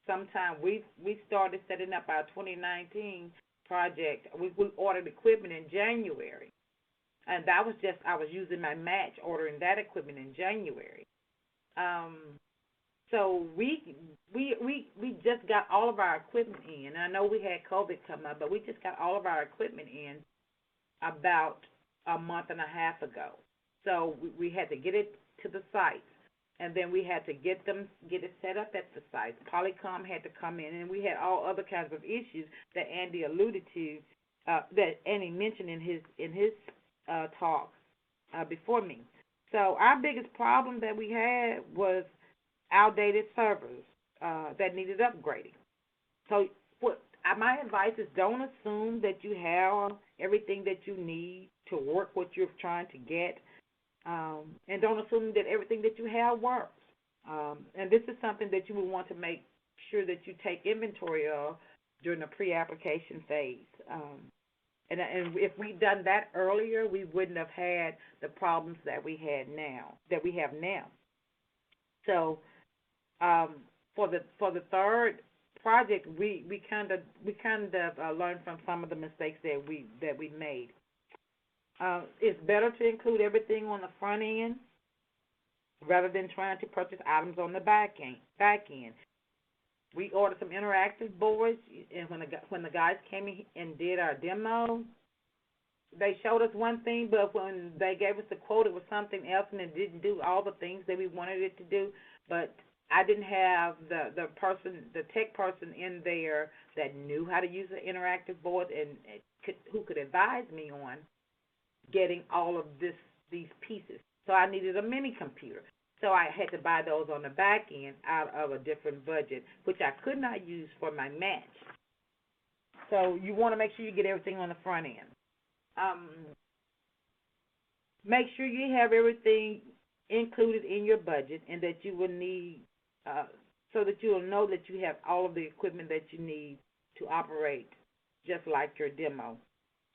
some time. We started setting up our 2019 project. We ordered equipment in January, and that was just, I was using my match ordering that equipment in January. So we just got all of our equipment in. I know we had COVID come up, but we just got all of our equipment in about a month and a half ago. So we had to get it to the sites, and then we had to get it set up at the sites. Polycom had to come in, and we had all other kinds of issues that Andy alluded to, that Andy mentioned in his talk before me. So our biggest problem that we had was outdated servers that needed upgrading. So my advice is, don't assume that you have everything that you need to work what you're trying to get, and don't assume that everything that you have works. And this is something that you will want to make sure that you take inventory of during the pre-application phase. And if we'd done that earlier, we wouldn't have had the problems that we have now. So for the third project, we kind of learned from some of the mistakes that we made. It's better to include everything on the front end rather than trying to purchase items on the back end. We ordered some interactive boards, and when the guys came in and did our demo, they showed us one thing, but when they gave us the quote, it was something else, and it didn't do all the things that we wanted it to do. But I didn't have the tech person in there that knew how to use the interactive board and who could advise me on getting all of these pieces. So I needed a mini computer. So I had to buy those on the back end out of a different budget, which I could not use for my match. So you want to make sure you get everything on the front end. Make sure you have everything included in your budget, and that you will need, so that you will know that you have all of the equipment that you need to operate just like your demo.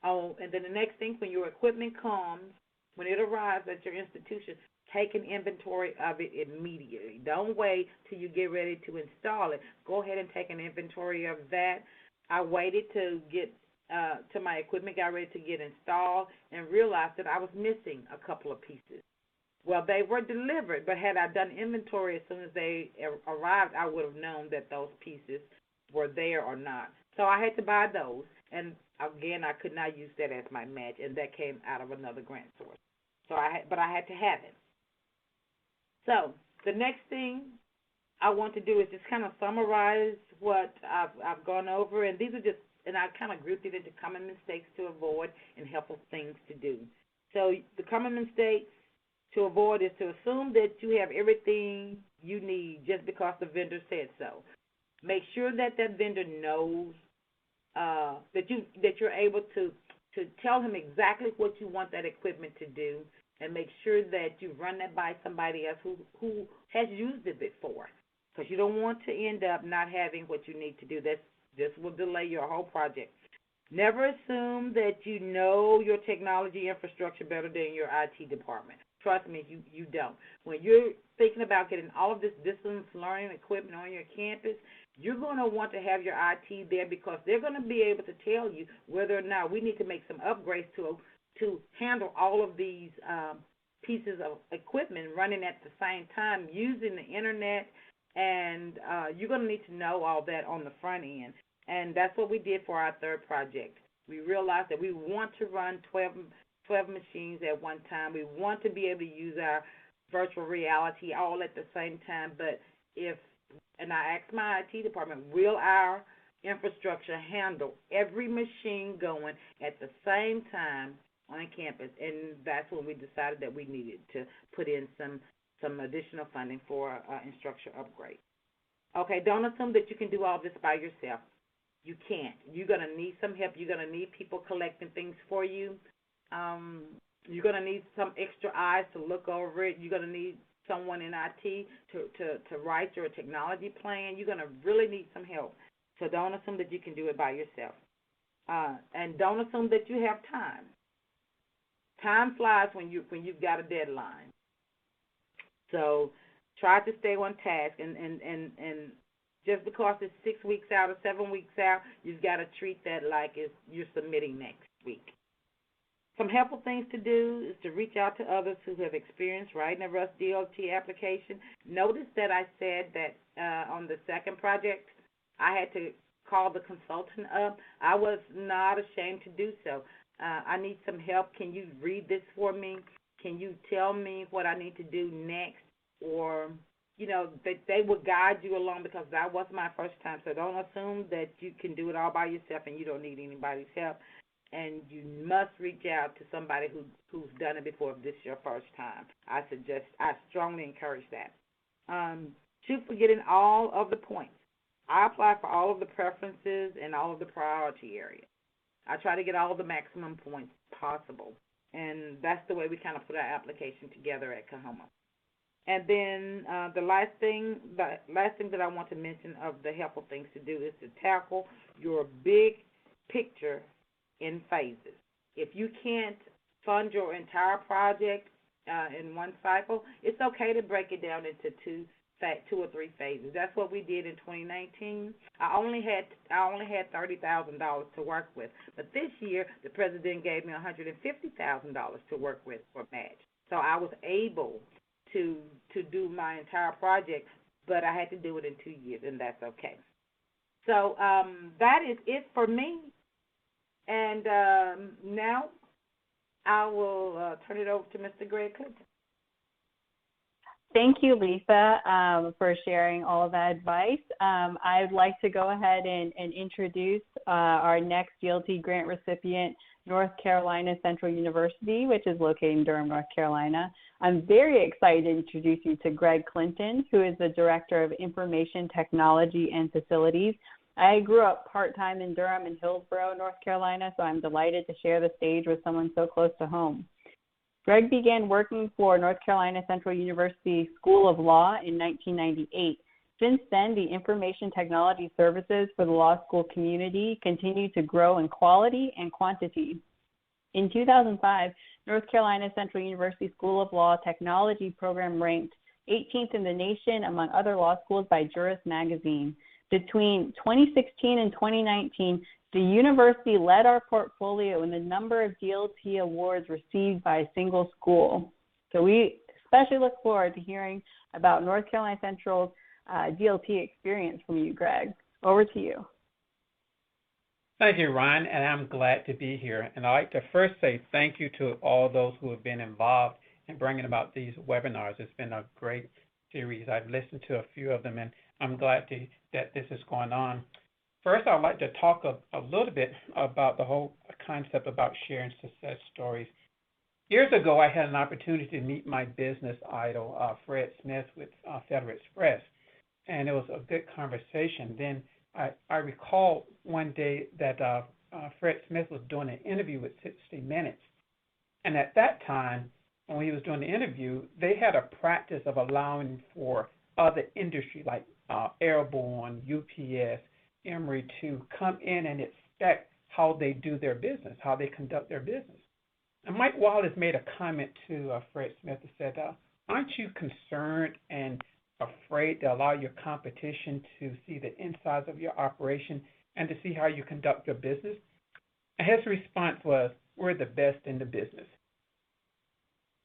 Oh, and then the next thing, when your equipment comes, when it arrives at your institution, take an inventory of it immediately. Don't wait till you get ready to install it. Go ahead and take an inventory of that. I waited to get to my equipment got ready to get installed and realized that I was missing a couple of pieces. Well, they were delivered, but had I done inventory as soon as they arrived, I would have known that those pieces were there or not. So I had to buy those, and again, I could not use that as my match, and that came out of another grant source. So I had to have it. So the next thing I want to do is just kind of summarize what I've gone over, and these are just, and I kind of grouped it into common mistakes to avoid and helpful things to do. So the common mistakes to avoid is to assume that you have everything you need just because the vendor said so. Make sure that vendor knows that you're able to tell him exactly what you want that equipment to do, and make sure that you run that by somebody else who has used it before, because you don't want to end up not having what you need to do. This will delay your whole project. Never assume that you know your technology infrastructure better than your IT department. Trust me, you don't. When you're thinking about getting all of this distance learning equipment on your campus, you're going to want to have your IT there, because they're going to be able to tell you whether or not we need to make some upgrades to handle all of these pieces of equipment running at the same time using the internet, and you're going to need to know all that on the front end. And that's what we did for our third project. We realized that we want to run 12 machines at one time. We want to be able to use our virtual reality all at the same time, but and I asked my IT department, will our infrastructure handle every machine going at the same time on campus? And that's when we decided that we needed to put in some additional funding for instructor upgrade. Okay, don't assume that you can do all this by yourself. you can't. You're going to need some help. You're going to need people collecting things for you. You're going to need some extra eyes to look over it. You're going to need someone in IT to write your technology plan. You're going to really need some help. So don't assume that you can do it by yourself. And don't assume that you have time. Time flies when you've got a deadline. So try to stay on task, and just because it's 6 weeks out or 7 weeks out, you've got to treat that like you're submitting next week. Some helpful things to do is to reach out to others who have experience writing a Rust DLT application. Notice that I said that on the second project, I had to call the consultant up. I was not ashamed to do so. I need some help. Can you read this for me? Can you tell me what I need to do next? Or, they will guide you along, because that was my first time. So don't assume that you can do it all by yourself and you don't need anybody's help. And you must reach out to somebody who's done it before if this is your first time. I strongly encourage that. Shoot for getting all of the points. I apply for all of the preferences and all of the priority areas. I try to get all the maximum points possible. And that's the way we kind of put our application together at Kahoma. And then the last thing that I want to mention of the helpful things to do is to tackle your big picture in phases. If you can't fund your entire project in one cycle, it's okay to break it down into two or three phases. That's what we did in 2019. I only had $30,000 to work with, but this year the president gave me $150,000 to work with for match. So I was able to do my entire project, but I had to do it in 2 years, and that's okay. So that is it for me. And now I will turn it over to Mr. Greg Clinton. Thank you, Lisa, for sharing all of that advice. I'd like to go ahead and introduce our next GLT grant recipient, North Carolina Central University, which is located in Durham, North Carolina. I'm very excited to introduce you to Greg Clinton, who is the Director of Information Technology and Facilities. I grew up part-time in Durham and Hillsborough, North Carolina, so I'm delighted to share the stage with someone so close to home. Greg began working for North Carolina Central University School of Law in 1998. Since then, the information technology services for the law school community continue to grow in quality and quantity. In 2005, North Carolina Central University School of Law Technology Program ranked 18th in the nation among other law schools by Juris Magazine. Between 2016 and 2019, the university led our portfolio in the number of DLT awards received by a single school. So we especially look forward to hearing about North Carolina Central's DLT experience from you, Greg. Over to you. Thank you, Ryan, and I'm glad to be here. And I'd like to first say thank you to all those who have been involved in bringing about these webinars. It's been a great series. I've listened to a few of them, and I'm glad that this is going on. First, I'd like to talk a little bit about the whole concept about sharing success stories. Years ago, I had an opportunity to meet my business idol, Fred Smith, with Federal Express, and it was a good conversation. Then I recall one day that Fred Smith was doing an interview with 60 Minutes, and at that time, when he was doing the interview, they had a practice of allowing for other industry like Airborne, UPS, Emory to come in and inspect how they do their business, how they conduct their business. And Mike Wallace made a comment to Fred Smith and said, aren't you concerned and afraid to allow your competition to see the insides of your operation and to see how you conduct your business? And his response was, we're the best in the business.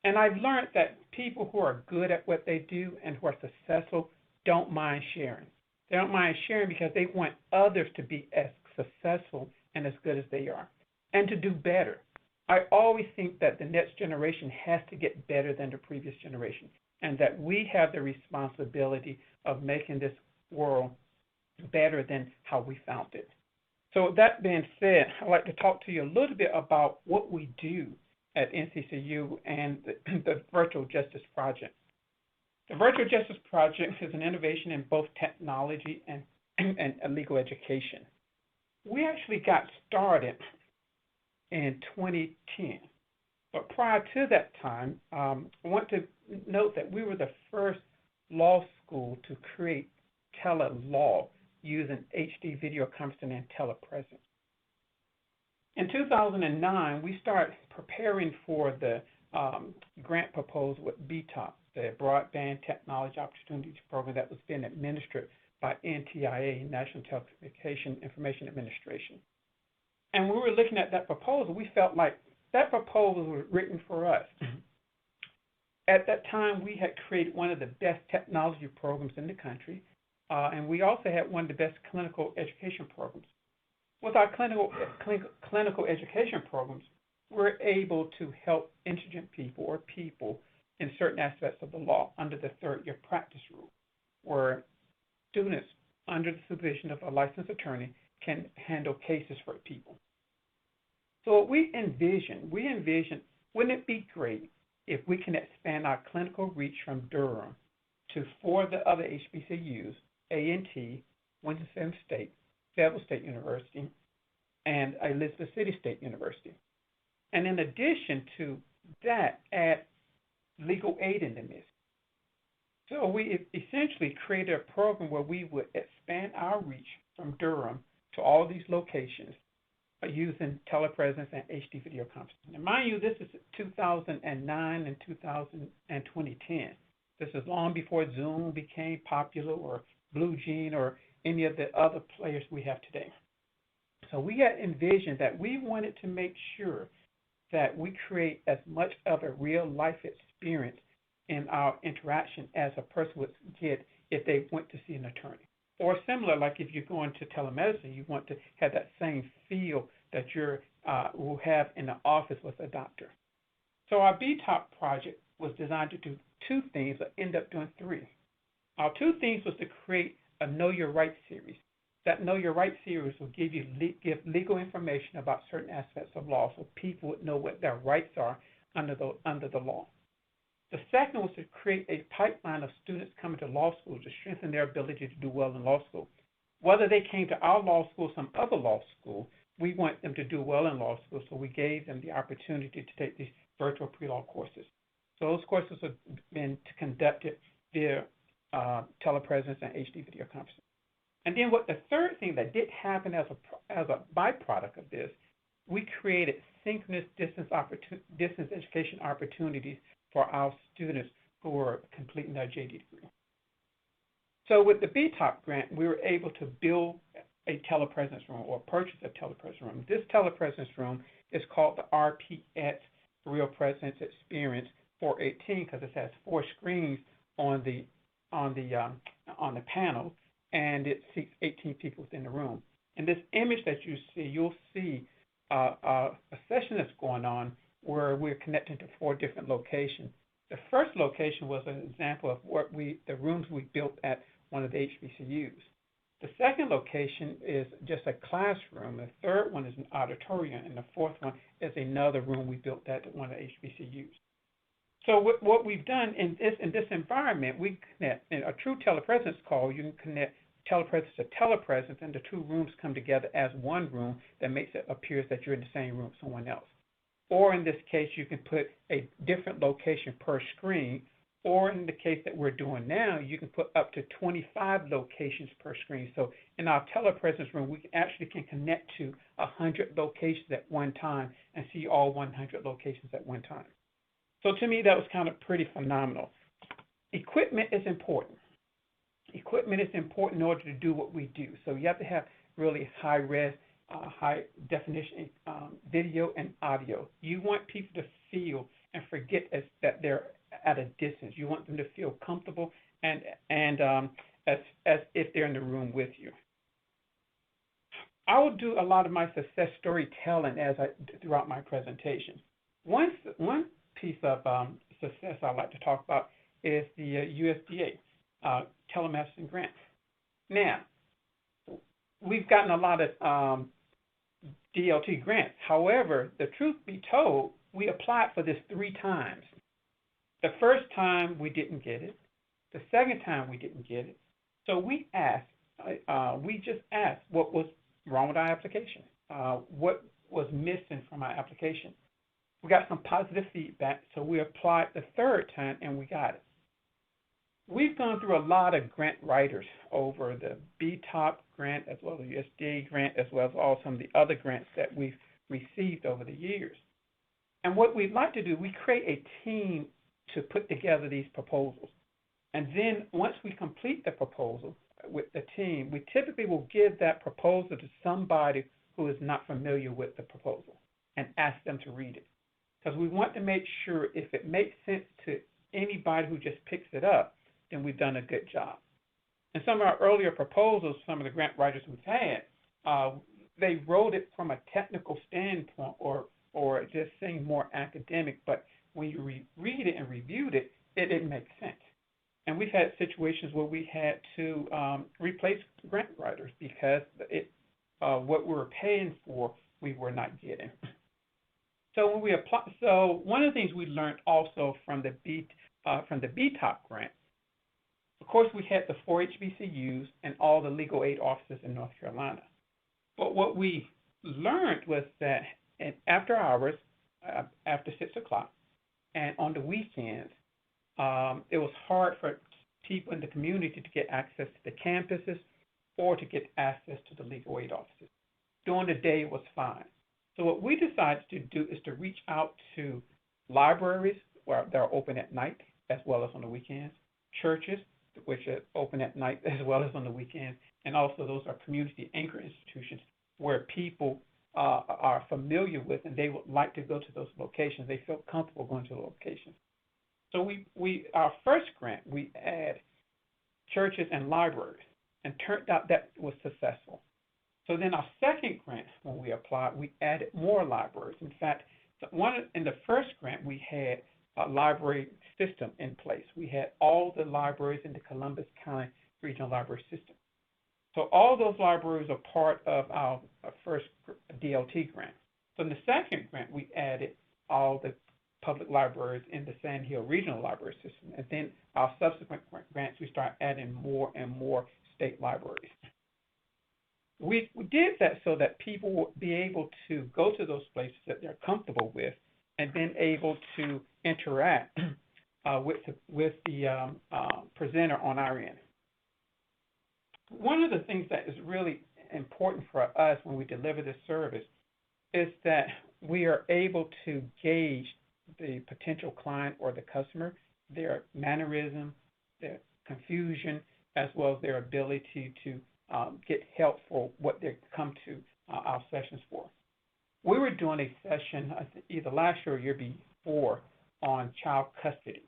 And I've learned that people who are good at what they do and who are successful don't mind sharing. They don't mind sharing because they want others to be as successful and as good as they are and to do better. I always think that the next generation has to get better than the previous generation and that we have the responsibility of making this world better than how we found it. So that being said, I'd like to talk to you a little bit about what we do at NCCU and the Virtual Justice Project. The Virtual Justice Project is an innovation in both technology and legal education. we actually got started in 2010. But prior to that time, I want to note that we were the first law school to create tele-law using HD video conferencing and telepresence. In 2009, we started preparing for the grant proposal with BTOP, the Broadband Technology Opportunities Program that was being administered by NTIA, National Telecommunication Information Administration. And when we were looking at that proposal, we felt like that proposal was written for us. At that time, we had created one of the best technology programs in the country, and we also had one of the best clinical education programs. With our clinical education programs, we're able to help indigent people or people in certain aspects of the law under the third-year practice rule, where students under the supervision of a licensed attorney can handle cases for people. So what we envision, wouldn't it be great if we can expand our clinical reach from Durham to 4 of the other HBCUs, A&T, Winston-Salem State, Fayetteville State University, and Elizabeth City State University. And in addition to that, add legal aid in the midst. So we essentially created a program where we would expand our reach from Durham to all these locations using telepresence and HD video conferencing. And mind you, this is 2009 and 2010. This is long before Zoom became popular or BlueJean or any of the other players we have today. So we had envisioned that we wanted to make sure that we create as much of a real life experience in our interaction as a person would get if they went to see an attorney. Or similar, like if you're going to telemedicine, you want to have that same feel that you will have in the office with a doctor. So our BTOP project was designed to do 2 things, but end up doing 3. Our 2 things was to create a Know Your Rights series. That Know Your Rights series will give legal information about certain aspects of law so people would know what their rights are under the law. The second was to create a pipeline of students coming to law school to strengthen their ability to do well in law school. Whether they came to our law school or some other law school, we want them to do well in law school, so we gave them the opportunity to take these virtual pre-law courses. So those courses have been conducted via telepresence and HD video conferencing. And then what the third thing that did happen as a byproduct of this, we created synchronous distance education opportunities for our students who were completing their JD degree. So with the BTOP grant, we were able to build a telepresence room or purchase a telepresence room. This telepresence room is called the RPX Real Presence Experience 418 because it has 4 screens on the panel, and it seats 18 people within the room. In this image that you see, you'll see a session that's going on where we're connecting to 4 different locations. The first location was an example of the rooms we built at one of the HBCUs. The second location is just a classroom. The third one is an auditorium, and the fourth one is another room we built at one of the HBCUs. So what we've done in this environment, we connect in a true telepresence call. You can connect telepresence to telepresence, and the 2 rooms come together as one room that makes it appear that you're in the same room with someone else. Or in this case, you can put a different location per screen. Or in the case that we're doing now, you can put up to 25 locations per screen. So in our telepresence room, we actually can connect to 100 locations at one time and see all 100 locations at one time. So to me, that was kind of pretty phenomenal. Equipment is important. Equipment is important in order to do what we do. So you have to have really high-res, high-definition video and audio. You want people to feel and forget that they're at a distance. You want them to feel comfortable and as if they're in the room with you. I will do a lot of my success storytelling throughout my presentation. One piece of success I'd like to talk about is the USDA telemedicine grant. Now, we've gotten a lot of DLT grants. However, the truth be told, we applied for this 3 times. The first time we didn't get it. The second time we didn't get it. So we just asked what was wrong with our application? What was missing from our application? We got some positive feedback, so we applied the third time and we got it. We've gone through a lot of grant writers over the BTOP grant as well as the USDA grant as well as all some of the other grants that we've received over the years. And what we'd like to do, we create a team to put together these proposals. And then once we complete the proposal with the team, we typically will give that proposal to somebody who is not familiar with the proposal and ask them to read it. Because we want to make sure if it makes sense to anybody who just picks it up, then we've done a good job. And some of our earlier proposals, some of the grant writers we've had, they wrote it from a technical standpoint or just saying more academic, but when you read it and reviewed it, it didn't make sense. And we've had situations where we had to replace grant writers because what we were paying for, we were not getting. So when we apply, so one of the things we learned also from the BTOP grant, of course, we had the 4 HBCUs and all the legal aid offices in North Carolina. But what we learned was that after hours, after 6 o'clock, and on the weekends, it was hard for people in the community to get access to the campuses or to get access to the legal aid offices. During the day, it was fine. So what we decided to do is to reach out to libraries where they're open at night as well as on the weekends, churches, which are open at night as well as on the weekends, and also those are community anchor institutions where people are familiar with and they would like to go to those locations. They feel comfortable going to the locations. So our first grant, we add churches and libraries, and turned out that was successful. So then our second grant, when we applied, we added more libraries. In fact, in the first grant, we had a library system in place. We had all the libraries in the Columbus County Regional Library System. So all those libraries are part of our first DLT grant. So in the second grant, we added all the public libraries in the Sand Hill Regional Library System. And then our subsequent grants, we start adding more and more state libraries. We did that so that people would be able to go to those places that they're comfortable with and then able to interact with the presenter on our end. One of the things that is really important for us when we deliver this service is that we are able to gauge the potential client or the customer, their mannerism, their confusion, as well as their ability to get help for what they come to our sessions for. We were doing a session either last year or year before on child custody,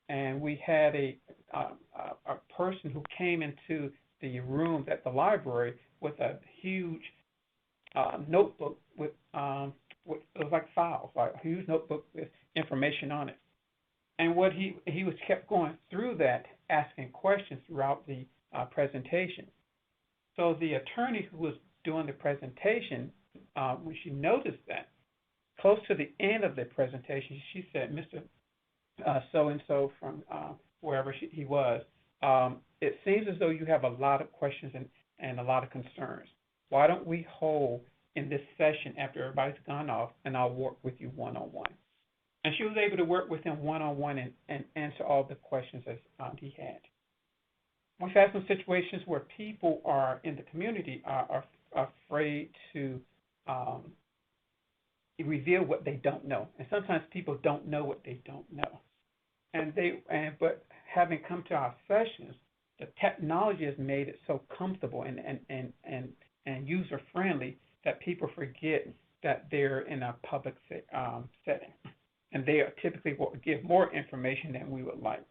and we had a person who came into the room at the library with a huge notebook with it was like files, like a huge notebook with information on it. And what he was kept going through that, asking questions throughout the presentation. So the attorney who was doing the presentation, when she noticed that, close to the end of the presentation, she said, Mr. So-and-so from wherever he was, it seems as though you have a lot of questions and a lot of concerns. Why don't we hold in this session after everybody's gone off, and I'll work with you one-on-one. And she was able to work with him one-on-one and answer all the questions as he had. We've had some situations where people are in the community are afraid to reveal what they don't know, and sometimes people don't know what they don't know. But having come to our sessions, the technology has made it so comfortable and user friendly that people forget that they're in a public setting, and they typically will give more information than we would like.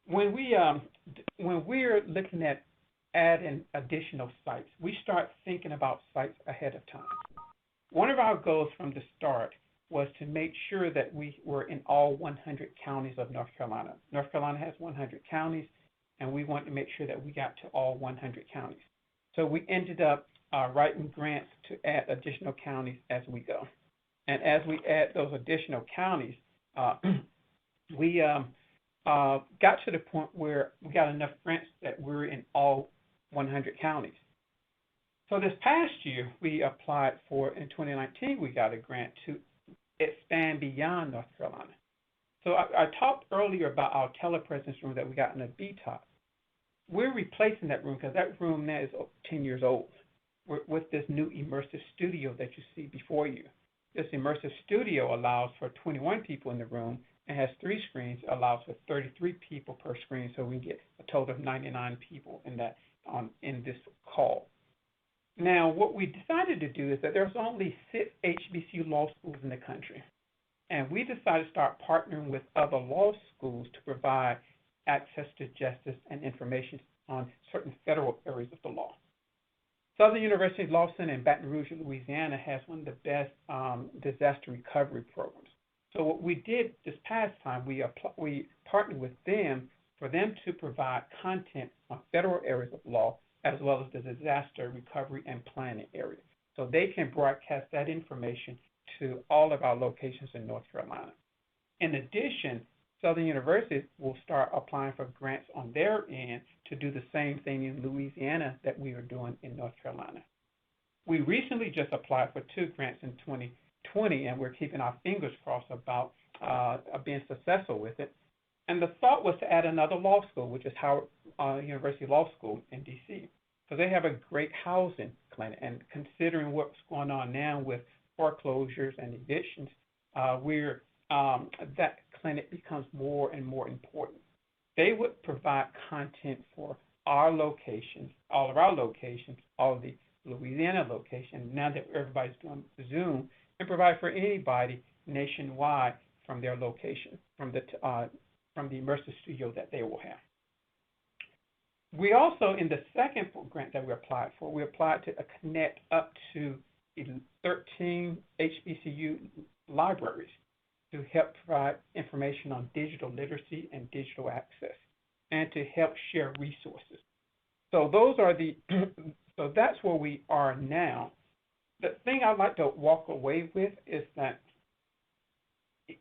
When we're looking at adding additional sites, we start thinking about sites ahead of time. One of our goals from the start was to make sure that we were in all 100 counties of North Carolina. North Carolina has 100 counties, and we wanted to make sure that we got to all 100 counties. So we ended up writing grants to add additional counties as we go. And as we add those additional counties, we got to the point where we got enough grants that we're in all 100 counties. So this past year, we applied for, in 2019, we got a grant to expand beyond North Carolina. So I talked earlier about our telepresence room that we got in the BTOP. We're replacing that room because that room now is 10 years old with this new immersive studio that you see before you. This immersive studio allows for 21 people in the room and has 3 screens, allows for 33 people per screen, so we get a total of 99 people in that in this call. Now, what we decided to do is that there's only 6 HBCU law schools in the country, and we decided to start partnering with other law schools to provide access to justice and information on certain federal areas of the law. Southern University Law Center in Baton Rouge, Louisiana, has one of the best disaster recovery programs. So what we did this past time, we partnered with them for them to provide content on federal areas of law as well as the disaster recovery and planning area. So they can broadcast that information to all of our locations in North Carolina. In addition, Southern University will start applying for grants on their end to do the same thing in Louisiana that we are doing in North Carolina. We recently just applied for 2 grants in 2020, and we're keeping our fingers crossed about being successful with it. And the thought was to add another law school, which is Howard University Law School in D.C., because they have a great housing clinic. And considering what's going on now with foreclosures and evictions, that clinic becomes more and more important. They would provide content for our locations, all of our locations, all of the Louisiana locations, now that everybody's doing Zoom, and provide for anybody nationwide from their location, from the immersive studio that they will have. We also, in the second grant that we applied for, we applied to connect up to 13 HBCU libraries to help provide information on digital literacy and digital access, and to help share resources. So those are so that's where we are now. The thing I'd like to walk away with is that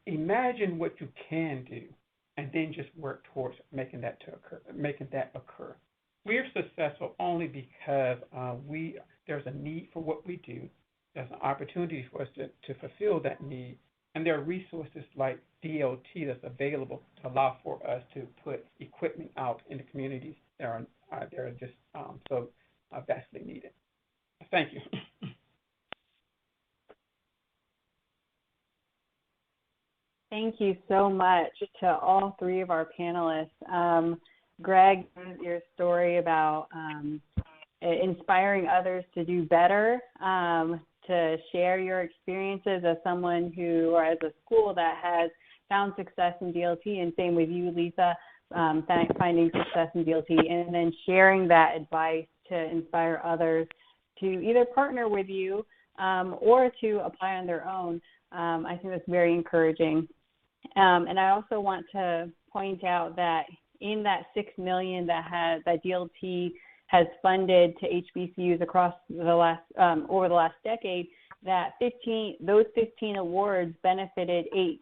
imagine what you can do, and then just work towards making that occur. We're successful only because there's a need for what we do. There's an opportunity for us to fulfill that need. And there are resources like DLT that's available to allow for us to put equipment out in the communities that are just so vastly needed. Thank you. Thank you so much to all 3 of our panelists. Greg, your story about inspiring others to do better, to share your experiences as someone who, or as a school that has found success in DLT, and same with you, Lisa, finding success in DLT, and then sharing that advice to inspire others to either partner with you or to apply on their own. I think that's very encouraging. And I also want to point out that in that $6 million that DLT has funded to HBCUs across over the last decade, that those 15 awards benefited eight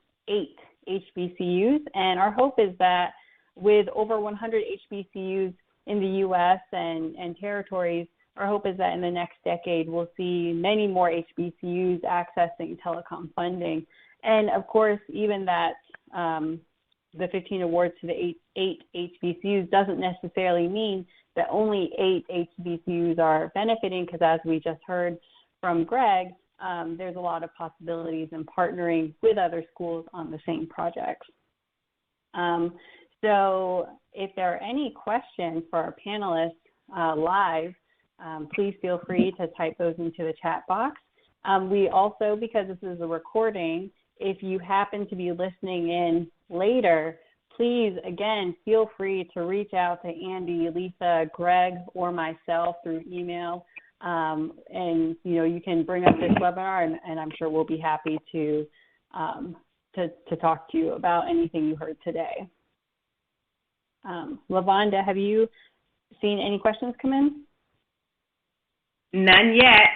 HBCUs, and our hope is that with over 100 HBCUs in the U.S. and territories, our hope is that in the next decade we'll see many more HBCUs accessing telecom funding. And of course, even that the 15 awards to the eight HBCUs doesn't necessarily mean that only 8 HBCUs are benefiting, because as we just heard from Greg, there's a lot of possibilities in partnering with other schools on the same projects. So if there are any questions for our panelists live, please feel free to type those into the chat box. We also, because this is a recording, if you happen to be listening in later, please, again, feel free to reach out to Andy, Lisa, Greg, or myself through email. And, you can bring up this webinar, and I'm sure we'll be happy to talk to you about anything you heard today. LaVonda, have you seen any questions come in? None yet.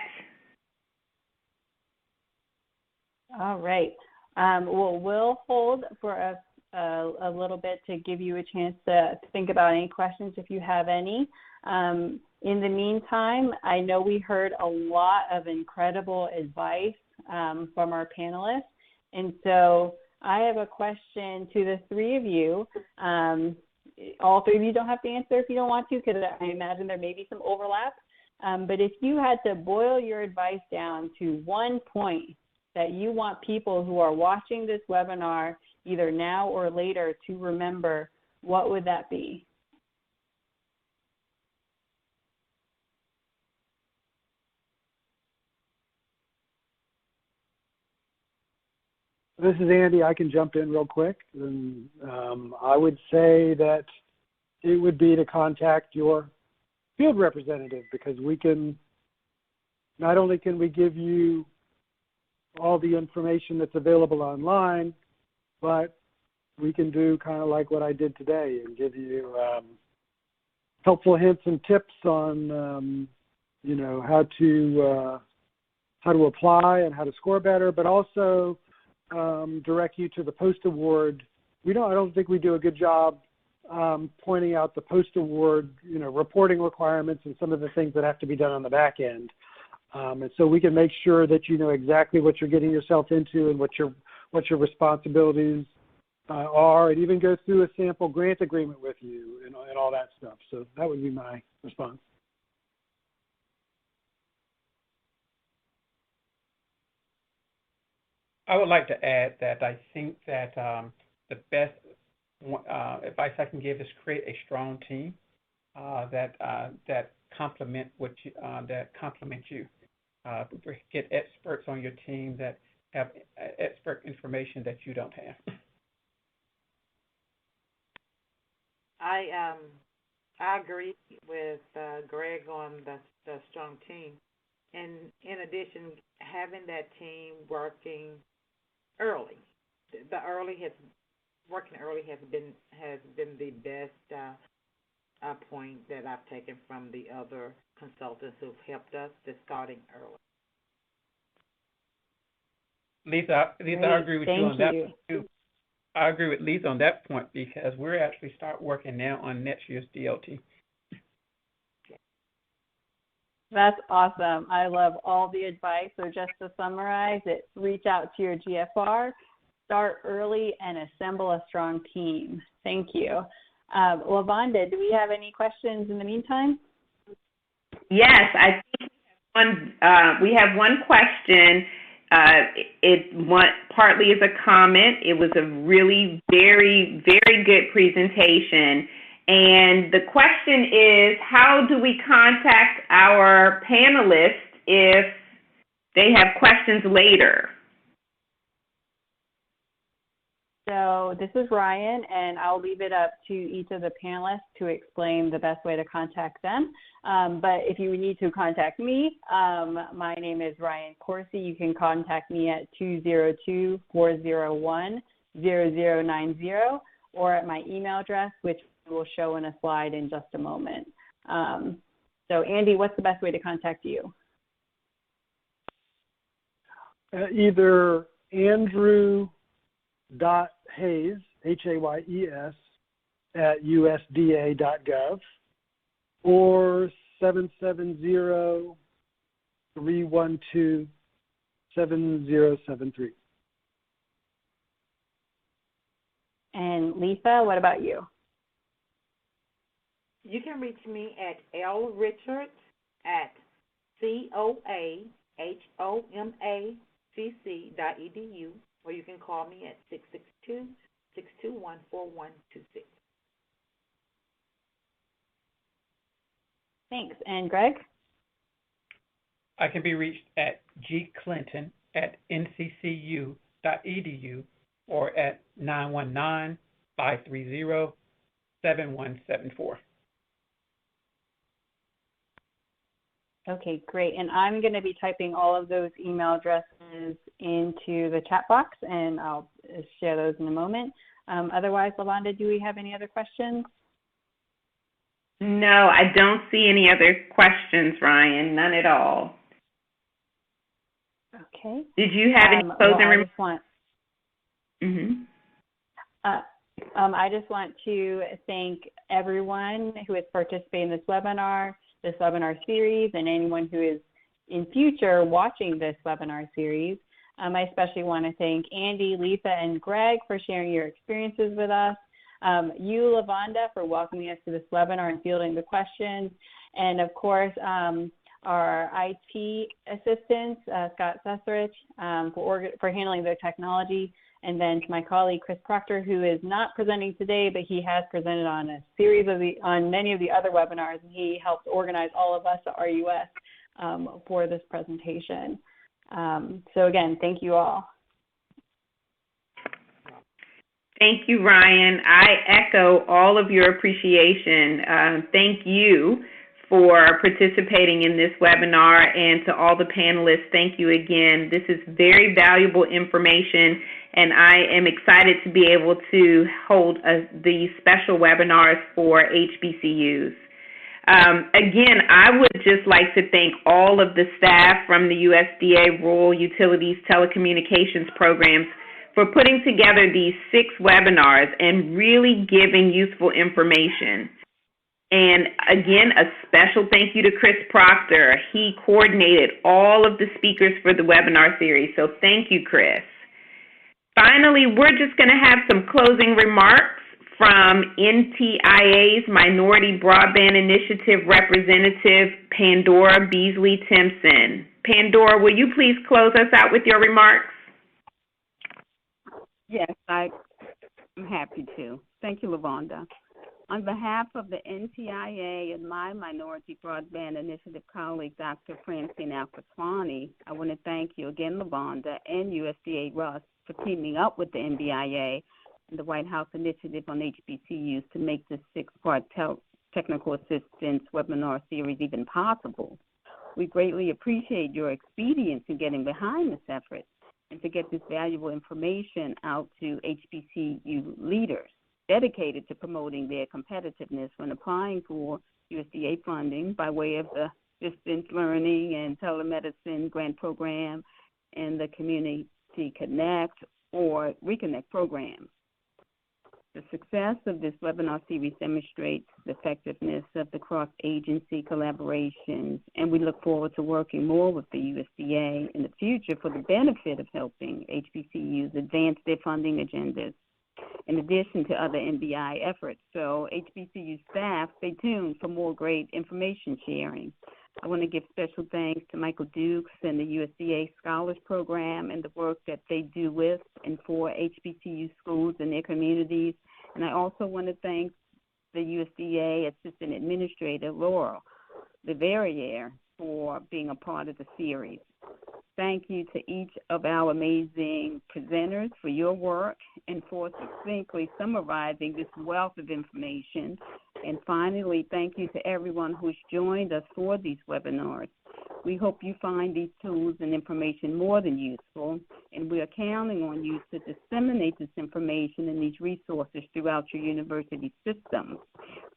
All right. Well, we'll hold for a little bit to give you a chance to think about any questions if you have any. In the meantime, I know we heard a lot of incredible advice from our panelists, and so I have a question to the three of you. All three of you don't have to answer if you don't want to, because I imagine there may be some overlap. But if you had to boil your advice down to one point that you want people who are watching this webinar, either now or later, to remember, what would that be? This is Andy. I can jump in real quick. And, I would say that it would be to contact your field representative, because we can, not only can we give you all the information that's available online, but we can do kind of like what I did today and give you helpful hints and tips on, you know, how to apply and how to score better, but also direct you to the post-award. I don't think we do a good job pointing out the post-award, you know, reporting requirements and some of the things that have to be done on the back end. And so we can make sure that you know exactly what you're getting yourself into and what your responsibilities are, and even go through a sample grant agreement with you and all that stuff. So that would be my response. I would like to add that I think that the best advice I can give is create a strong team that complement you. Get experts on your team that have expert information that you don't have. I agree with Greg on the strong team, and in addition, having that team working early. Working early has been the best point that I've taken from the other consultants who've helped us. Just starting early. Lisa, I agree with you on that one too. I agree with Lisa on that point, because we're actually start working now on next year's DLT. That's awesome. I love all the advice. So just to summarize it, reach out to your GFR, start early, and assemble a strong team. Thank you. LaVonda, do we have any questions in the meantime? Yes, I think we have one question. Partly is a comment. It was a really very, very good presentation. And the question is, how do we contact our panelists if they have questions later? So this is Ryan, and I'll leave it up to each of the panelists to explain the best way to contact them. But if you need to contact me, my name is Ryan Corsi. You can contact me at 202-401-0090 or at my email address, which will show in a slide in just a moment. So Andy, what's the best way to contact you? Either Andrew.Hayes, Hayes, at USDA.gov, or 770-312-7073. And Lisa, what about you? You can reach me at lrichards@cohomacc.edu, or you can call me at 662-621-4126. Thanks. And Greg? I can be reached at gclinton@nccu.edu or at 919-530-7174. Okay, great. And I'm going to be typing all of those email addresses into the chat box, and I'll share those in a moment. Otherwise, LaVonda, do we have any other questions? No, I don't see any other questions, Ryan. None at all. Okay. Did you have any closing remarks? I just want to thank everyone who has participated in this webinar series, and anyone who is in future watching this webinar series. I especially want to thank Andy, Lisa, and Greg for sharing your experiences with us. You, Lavonda, for welcoming us to this webinar and fielding the questions. And of course, our IT assistants, Scott Sesserich, for handling the technology. And then to my colleague, Chris Proctor, who is not presenting today, but he has presented on a series on many of the other webinars, and he helped organize all of us at RUS for this presentation. So again, thank you all. Thank you, Ryan. I echo all of your appreciation. Thank you for participating in this webinar, and to all the panelists, thank you again. This is very valuable information, and I am excited to be able to hold these special webinars for HBCUs. Again, I would just like to thank all of the staff from the USDA Rural Utilities Telecommunications Programs for putting together these 6 webinars and really giving useful information. And again, a special thank you to Chris Proctor. He coordinated all of the speakers for the webinar series, so thank you, Chris. Finally, we're just going to have some closing remarks from NTIA's Minority Broadband Initiative Representative, Pandora Beasley-Timpson. Pandora, will you please close us out with your remarks? Yes, I'm happy to. Thank you, Lavonda. On behalf of the NTIA and my Minority Broadband Initiative colleague, Dr. Francine Alfaswani, I want to thank you again, Lavonda, and USDA RUS for teaming up with the NBIA and the White House Initiative on HBCUs to make this 6-part technical assistance webinar series even possible. We greatly appreciate your expedience in getting behind this effort and to get this valuable information out to HBCU leaders dedicated to promoting their competitiveness when applying for USDA funding by way of the distance learning and telemedicine grant program and the Community Connect or Reconnect program. The success of this webinar series demonstrates the effectiveness of the cross-agency collaborations, and we look forward to working more with the USDA in the future for the benefit of helping HBCUs advance their funding agendas, in addition to other NBI efforts. So HBCU staff, stay tuned for more great information sharing. I want to give special thanks to Michael Dukes and the USDA Scholars Program and the work that they do with and for HBCU schools and their communities. And I also want to thank the USDA Assistant Administrator, Laurel Leverrier, for being a part of the series. Thank you to each of our amazing presenters for your work and for succinctly summarizing this wealth of information. And finally, thank you to everyone who's joined us for these webinars. We hope you find these tools and information more than useful, and we are counting on you to disseminate this information and these resources throughout your university systems.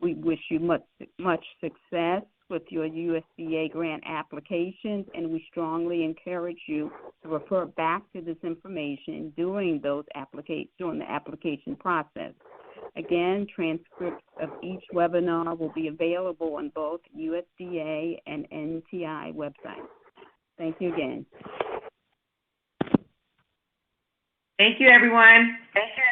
We wish you much success with your USDA grant applications, and we strongly encourage you to refer back to this information during the application process. Again, transcripts of each webinar will be available on both USDA and NTI websites. Thank you again. Thank you, everyone. Thank you.